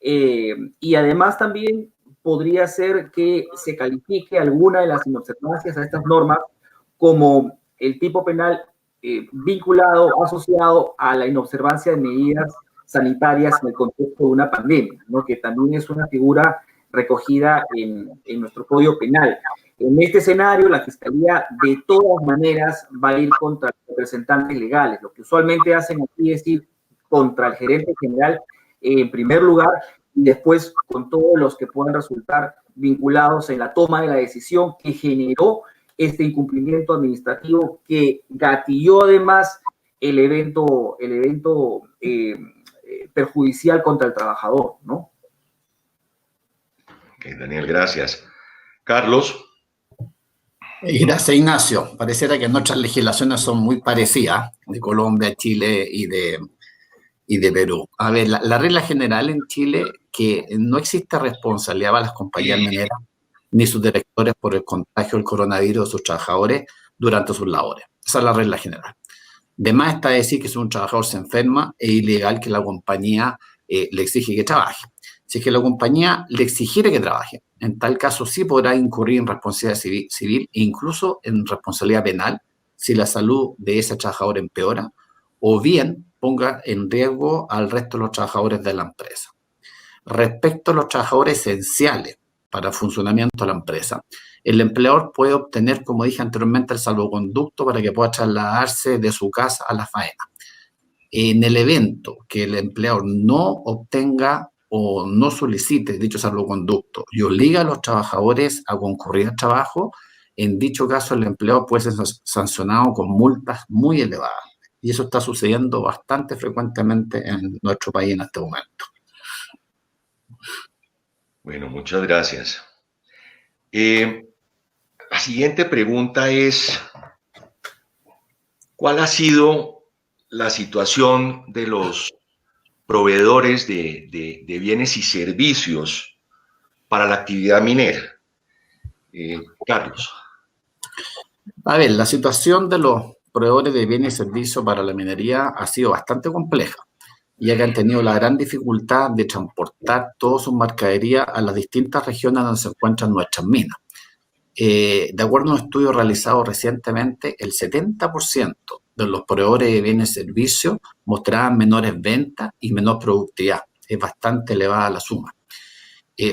y además también podría ser que se califique alguna de las inobservancias a estas normas como el tipo penal vinculado, asociado a la inobservancia de medidas sanitarias en el contexto de una pandemia, ¿no? Que también es una figura recogida en nuestro Código Penal. En este escenario, la Fiscalía de todas maneras va a ir contra los representantes legales. Lo que usualmente hacen aquí es ir contra el gerente general en primer lugar y después con todos los que puedan resultar vinculados en la toma de la decisión que generó este incumplimiento administrativo que gatilló además el evento perjudicial contra el trabajador, ¿no? Ok, Daniel, gracias. Carlos. Gracias, Ignacio. Pareciera que nuestras legislaciones son muy parecidas, de Colombia, Chile y de Perú. A ver, la regla general en Chile es que no existe responsabilidad para las compañías mineras ni sus directores por el contagio del coronavirus de sus trabajadores durante sus labores. Esa es la regla general. De más está decir que si un trabajador se enferma, es ilegal que la compañía le exige que trabaje. Si es que la compañía le exigiera que trabaje, en tal caso sí podrá incurrir en responsabilidad civil e incluso en responsabilidad penal si la salud de ese trabajador empeora o bien ponga en riesgo al resto de los trabajadores de la empresa. Respecto a los trabajadores esenciales para el funcionamiento de la empresa, el empleador puede obtener, como dije anteriormente, el salvoconducto para que pueda trasladarse de su casa a la faena. En el evento que el empleador no obtenga o no solicite dicho salvoconducto y obliga a los trabajadores a concurrir al trabajo, en dicho caso el empleador puede ser sancionado con multas muy elevadas. Y eso está sucediendo bastante frecuentemente en nuestro país en este momento. Bueno, muchas gracias. La siguiente pregunta es, ¿cuál ha sido la situación de los proveedores de bienes y servicios para la actividad minera? Carlos. A ver, la situación de los proveedores de bienes y servicios para la minería ha sido bastante compleja, ya que han tenido la gran dificultad de transportar toda su mercadería a las distintas regiones donde se encuentran nuestras minas. De acuerdo a un estudio realizado recientemente, el 70% de los proveedores de bienes y servicios mostraban menores ventas y menor productividad. Es bastante elevada la suma.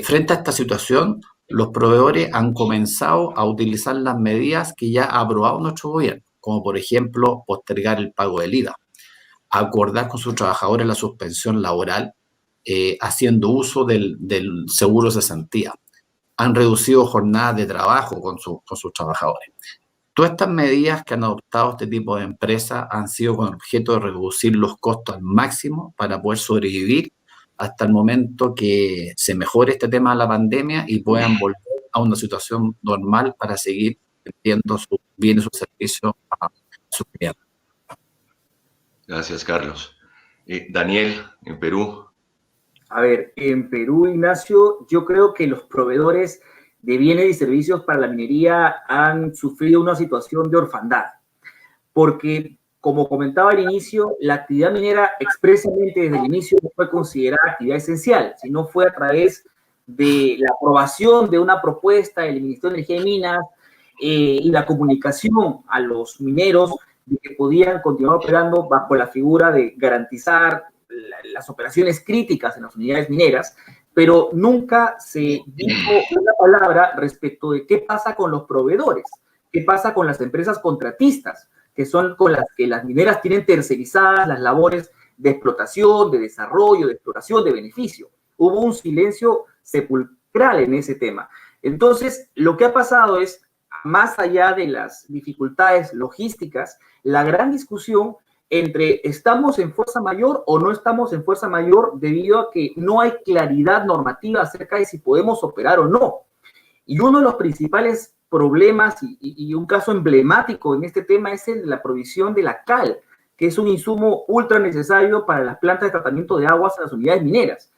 Frente a esta situación, los proveedores han comenzado a utilizar las medidas que ya ha aprobado nuestro gobierno, como por ejemplo postergar el pago del IVA, acordar con sus trabajadores la suspensión laboral, haciendo uso del seguro de cesantía. Han reducido jornadas de trabajo con sus trabajadores. Todas estas medidas que han adoptado este tipo de empresas han sido con el objeto de reducir los costos al máximo para poder sobrevivir hasta el momento que se mejore este tema de la pandemia y puedan volver a una situación normal para seguir vendiendo sus bienes y sus servicios a sus clientes. Gracias, Carlos. Daniel, en Perú. A ver, en Perú, Ignacio, yo creo que los proveedores de bienes y servicios para la minería han sufrido una situación de orfandad, porque, como comentaba al inicio, la actividad minera expresamente desde el inicio no fue considerada actividad esencial, sino fue a través de la aprobación de una propuesta del Ministerio de Energía y Minas y la comunicación a los mineros de que podían continuar operando bajo la figura de garantizar las operaciones críticas en las unidades mineras, pero nunca se dijo una palabra respecto de qué pasa con los proveedores, qué pasa con las empresas contratistas, que son con las que las mineras tienen tercerizadas las labores de explotación, de desarrollo, de exploración, de beneficio. Hubo un silencio sepulcral en ese tema. Entonces, lo que ha pasado es, más allá de las dificultades logísticas, la gran discusión entre estamos en fuerza mayor o no estamos en fuerza mayor debido a que no hay claridad normativa acerca de si podemos operar o no. Y uno de los principales problemas y un caso emblemático en este tema es el de la provisión de la cal, que es un insumo ultra necesario para las plantas de tratamiento de aguas en las unidades mineras.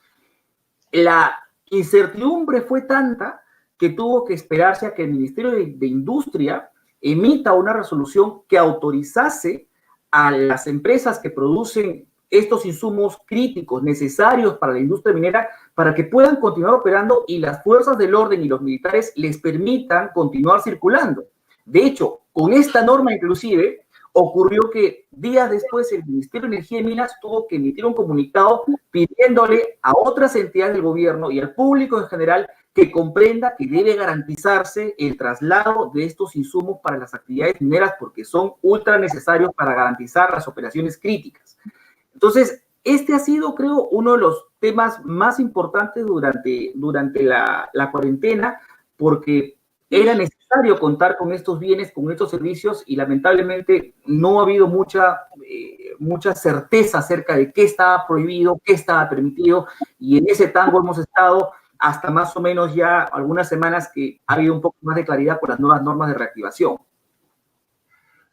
La incertidumbre fue tanta que tuvo que esperarse a que el Ministerio de Industria emita una resolución que autorizase a las empresas que producen estos insumos críticos necesarios para la industria minera para que puedan continuar operando y las fuerzas del orden y los militares les permitan continuar circulando. De hecho, con esta norma inclusive ocurrió que días después el Ministerio de Energía y Minas tuvo que emitir un comunicado pidiéndole a otras entidades del gobierno y al público en general que comprenda que debe garantizarse el traslado de estos insumos para las actividades mineras porque son ultra necesarios para garantizar las operaciones críticas. Entonces, este ha sido, creo, uno de los temas más importantes durante la cuarentena porque era necesario contar con estos bienes, con estos servicios y lamentablemente no ha habido mucha certeza acerca de qué estaba prohibido, qué estaba permitido y en ese tango hemos estado hasta más o menos ya algunas semanas que ha habido un poco más de claridad con las nuevas normas de reactivación.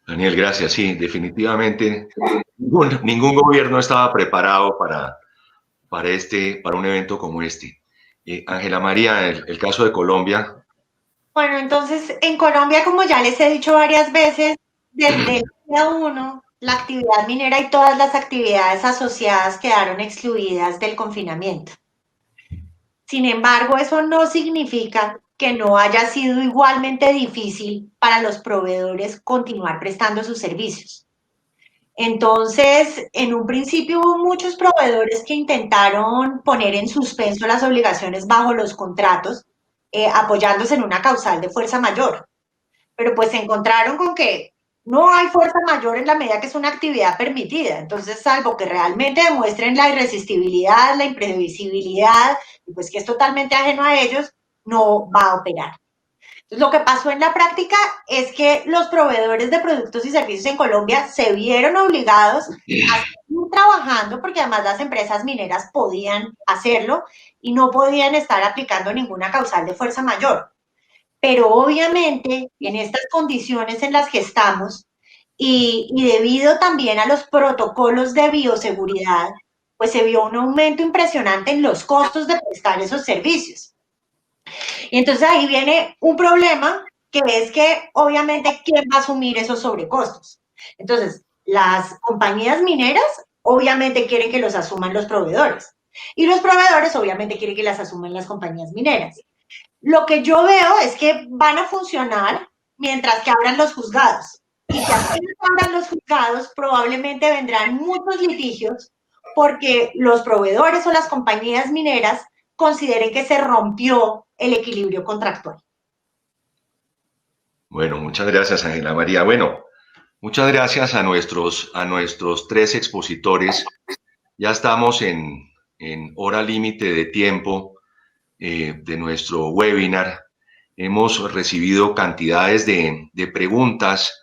Daniel, gracias. Sí, definitivamente ningún gobierno estaba preparado para un evento como este. Ángela María, el caso de Colombia. Bueno, entonces en Colombia, como ya les he dicho varias veces, desde el día 1, la actividad minera y todas las actividades asociadas quedaron excluidas del confinamiento. Sin embargo, eso no significa que no haya sido igualmente difícil para los proveedores continuar prestando sus servicios. Entonces, en un principio hubo muchos proveedores que intentaron poner en suspenso las obligaciones bajo los contratos, apoyándose en una causal de fuerza mayor. Pero pues se encontraron con que no hay fuerza mayor en la medida que es una actividad permitida. Entonces, salvo que realmente demuestren la irresistibilidad, la imprevisibilidad, y pues que es totalmente ajeno a ellos, no va a operar. Lo que pasó en la práctica es que los proveedores de productos y servicios en Colombia se vieron obligados a seguir trabajando, porque además las empresas mineras podían hacerlo y no podían estar aplicando ninguna causal de fuerza mayor. Pero obviamente en estas condiciones en las que estamos y debido también a los protocolos de bioseguridad, pues se vio un aumento impresionante en los costos de prestar esos servicios. Y entonces ahí viene un problema, que es que obviamente ¿quién va a asumir esos sobrecostos? Entonces, las compañías mineras obviamente quieren que los asuman los proveedores y los proveedores obviamente quieren que las asuman las compañías mineras. Lo que yo veo es que van a funcionar mientras que abran los juzgados. Y que apenas abran los juzgados, probablemente vendrán muchos litigios porque los proveedores o las compañías mineras consideren que se rompió el equilibrio contractual. Bueno, muchas gracias, Ángela María. Bueno, muchas gracias a nuestros 3 expositores. Ya estamos en hora límite de tiempo de nuestro webinar. Hemos recibido cantidades de preguntas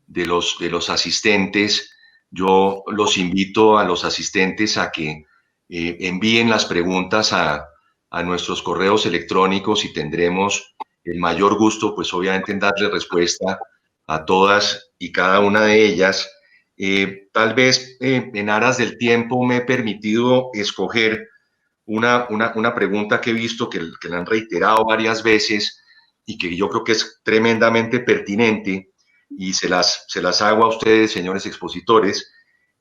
de los asistentes. Yo los invito a los asistentes a que envíen las preguntas a nuestros correos electrónicos y tendremos el mayor gusto, pues obviamente, en darle respuesta a todas y cada una de ellas. Tal vez en aras del tiempo me he permitido escoger una pregunta que he visto que la han reiterado varias veces y que yo creo que es tremendamente pertinente y se las hago a ustedes, señores expositores,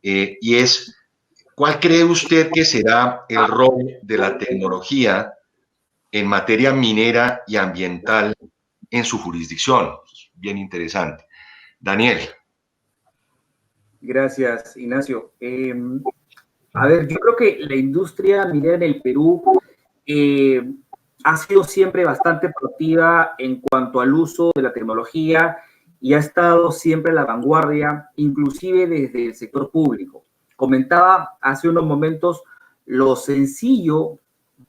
y es: ¿cuál cree usted que será el rol de la tecnología en materia minera y ambiental en su jurisdicción? Bien interesante. Daniel. Gracias, Ignacio. A ver, yo creo que la industria minera en el Perú ha sido siempre bastante proactiva en cuanto al uso de la tecnología y ha estado siempre a la vanguardia, inclusive desde el sector público. Comentaba hace unos momentos lo sencillo,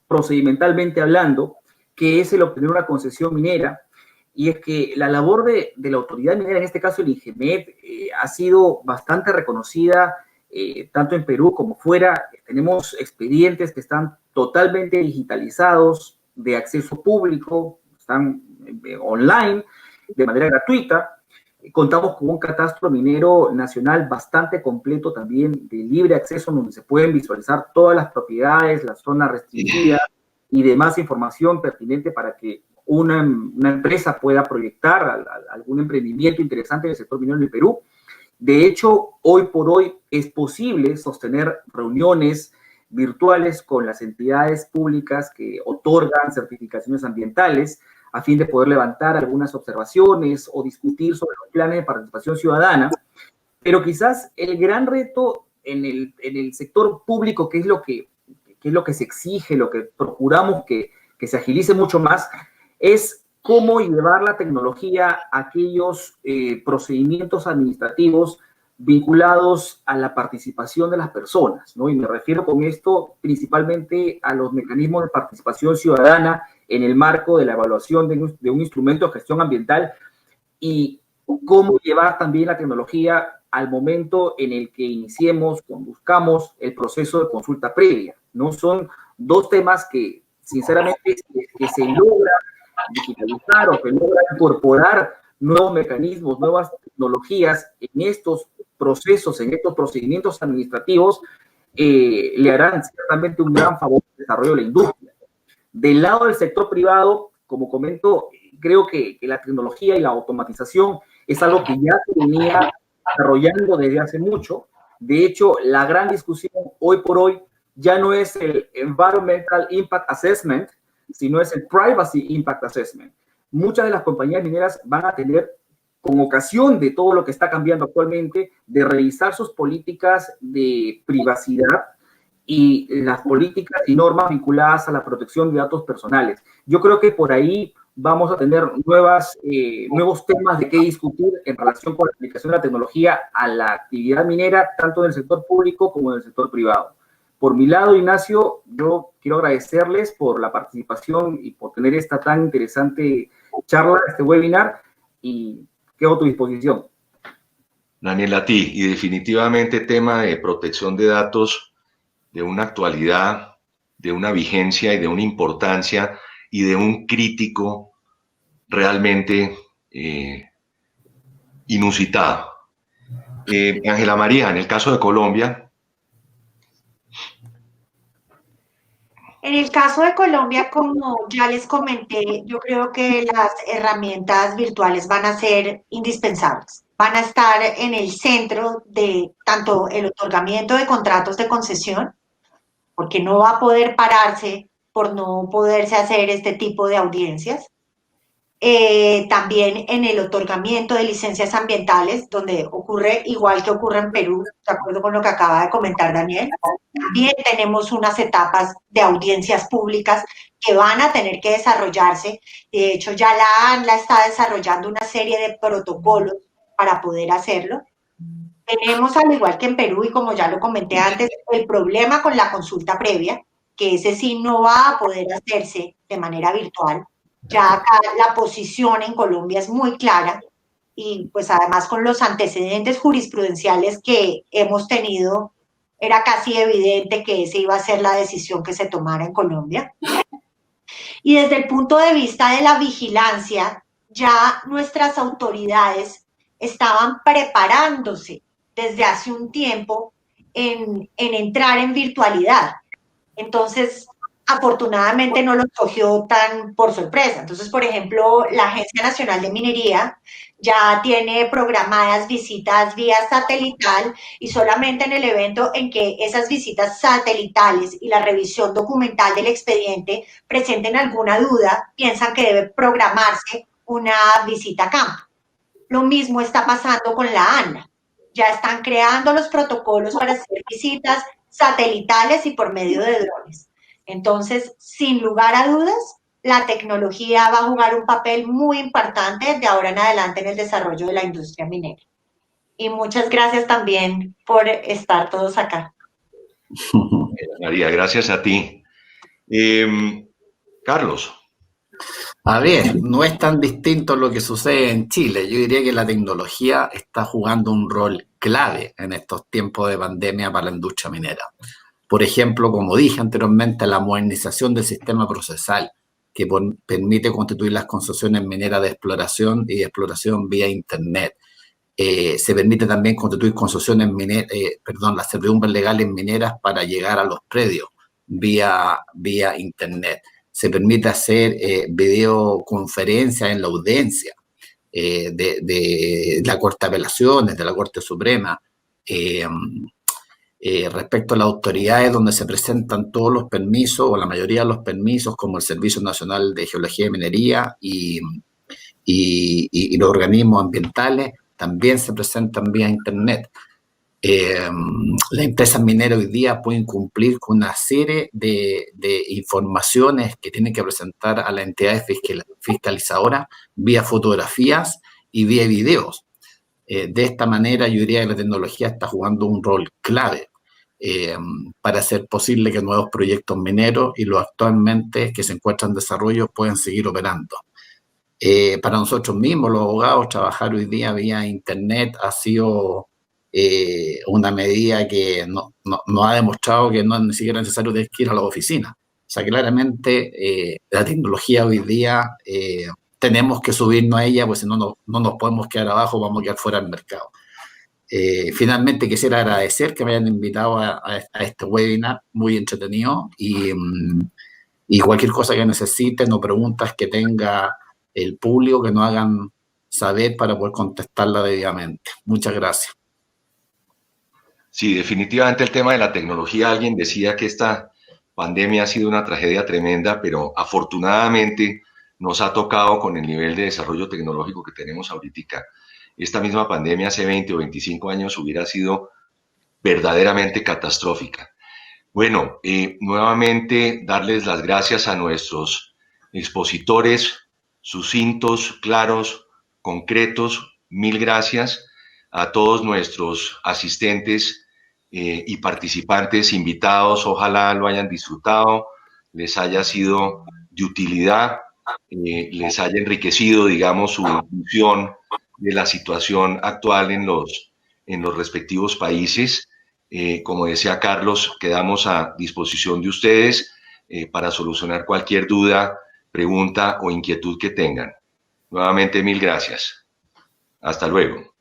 procedimentalmente hablando, que es el obtener una concesión minera, y es que la labor de la autoridad minera, en este caso el INGEMET, ha sido bastante reconocida, tanto en Perú como fuera. Tenemos expedientes que están totalmente digitalizados, de acceso público, están online, de manera gratuita. Contamos con un catastro minero nacional bastante completo también, de libre acceso, donde se pueden visualizar todas las propiedades, las zonas restringidas y demás información pertinente para que una empresa pueda proyectar algún emprendimiento interesante en el sector minero en el Perú. De hecho, hoy por hoy es posible sostener reuniones virtuales con las entidades públicas que otorgan certificaciones ambientales a fin de poder levantar algunas observaciones o discutir sobre los planes de participación ciudadana. Pero quizás el gran reto en el sector público, que es lo que se exige, lo que procuramos que se agilice mucho más, es cómo llevar la tecnología a aquellos procedimientos administrativos vinculados a la participación de las personas, ¿no? Y me refiero con esto principalmente a los mecanismos de participación ciudadana en el marco de la evaluación de un instrumento de gestión ambiental, y cómo llevar también la tecnología al momento en el que iniciemos, conduzcamos el proceso de consulta previa, ¿no? Son dos temas que, sinceramente, que se logra digitalizar o que logra incorporar nuevos mecanismos, nuevas tecnologías en estos procesos, en estos procedimientos administrativos, le harán ciertamente un gran favor al desarrollo de la industria. Del lado del sector privado, como comento, creo que la tecnología y la automatización es algo que ya se venía desarrollando desde hace mucho. De hecho, la gran discusión hoy por hoy ya no es el Environmental Impact Assessment, sino es el Privacy Impact Assessment. Muchas de las compañías mineras van a tener, con ocasión de todo lo que está cambiando actualmente, de revisar sus políticas de privacidad y las políticas y normas vinculadas a la protección de datos personales. Yo creo que por ahí vamos a tener nuevos temas de qué discutir en relación con la aplicación de la tecnología a la actividad minera, tanto en el sector público como en el sector privado. Por mi lado, Ignacio, yo quiero agradecerles por la participación y por tener esta tan interesante charla, este webinar, y quedo a tu disposición. Daniel, a ti, y definitivamente tema de protección de datos, de una actualidad, de una vigencia y de una importancia y de un crítico realmente inusitado. Ángela María, en el caso de Colombia. En el caso de Colombia, como ya les comenté, yo creo que las herramientas virtuales van a ser indispensables. Van a estar en el centro de tanto el otorgamiento de contratos de concesión, porque no va a poder pararse por no poderse hacer este tipo de audiencias. También en el otorgamiento de licencias ambientales, donde ocurre igual que ocurre en Perú, de acuerdo con lo que acaba de comentar Daniel. También tenemos unas etapas de audiencias públicas que van a tener que desarrollarse. De hecho, ya la ANLA está desarrollando una serie de protocolos para poder hacerlo. Tenemos, al igual que en Perú, y como ya lo comenté antes, el problema con la consulta previa, que ese sí no va a poder hacerse de manera virtual. Ya acá la posición en Colombia es muy clara y pues además con los antecedentes jurisprudenciales que hemos tenido, era casi evidente que esa iba a ser la decisión que se tomara en Colombia. Y desde el punto de vista de la vigilancia, ya nuestras autoridades estaban preparándose desde hace un tiempo en entrar en virtualidad. Entonces, afortunadamente no los cogió tan por sorpresa. Entonces, por ejemplo, la Agencia Nacional de Minería ya tiene programadas visitas vía satelital y solamente en el evento en que esas visitas satelitales y la revisión documental del expediente presenten alguna duda, piensan que debe programarse una visita a campo. Lo mismo está pasando con la ANLA. Ya están creando los protocolos para hacer visitas satelitales y por medio de drones. Entonces, sin lugar a dudas, la tecnología va a jugar un papel muy importante de ahora en adelante en el desarrollo de la industria minera. Y muchas gracias también por estar todos acá. María, gracias a ti. Carlos. A ver, no es tan distinto lo que sucede en Chile. Yo diría que la tecnología está jugando un rol clave en estos tiempos de pandemia para la industria minera. Por ejemplo, como dije anteriormente, la modernización del sistema procesal que permite constituir las concesiones mineras de exploración y de exploración vía Internet. Se permite también constituir concesiones las certidumbres legales mineras para llegar a los predios vía Internet. Se permite hacer videoconferencias en la audiencia de la Corte de Apelaciones, de la Corte Suprema, respecto a las autoridades donde se presentan todos los permisos o la mayoría de los permisos, como el Servicio Nacional de Geología y Minería y los organismos ambientales, también se presentan vía Internet. Las empresas mineras hoy día pueden cumplir con una serie de informaciones que tienen que presentar a las entidades fiscalizadoras vía fotografías y vía videos. De esta manera, yo diría que la tecnología está jugando un rol clave para hacer posible que nuevos proyectos mineros y los actualmente que se encuentran en desarrollo puedan seguir operando. Para nosotros mismos, los abogados, trabajar hoy día vía Internet ha sido una medida que no ha demostrado que no es ni siquiera necesario tener que ir a la oficina. O sea, claramente la tecnología hoy día tenemos que subirnos a ella, pues si no nos podemos quedar abajo, vamos a quedar fuera del mercado. Finalmente quisiera agradecer que me hayan invitado a este webinar muy entretenido y cualquier cosa que necesiten o preguntas que tenga el público que nos hagan saber para poder contestarla debidamente. Muchas gracias. Sí, definitivamente el tema de la tecnología, alguien decía que esta pandemia ha sido una tragedia tremenda, pero afortunadamente nos ha tocado con el nivel de desarrollo tecnológico que tenemos ahorita. Esta misma pandemia hace 20 o 25 años hubiera sido verdaderamente catastrófica. Bueno, nuevamente darles las gracias a nuestros expositores, sucintos, claros, concretos. Mil gracias a todos nuestros asistentes y participantes invitados. Ojalá lo hayan disfrutado, les haya sido de utilidad. les haya enriquecido, digamos, su visión de la situación actual en los respectivos países. Como decía Carlos, quedamos a disposición de ustedes para solucionar cualquier duda, pregunta o inquietud que tengan. Nuevamente, mil gracias. Hasta luego.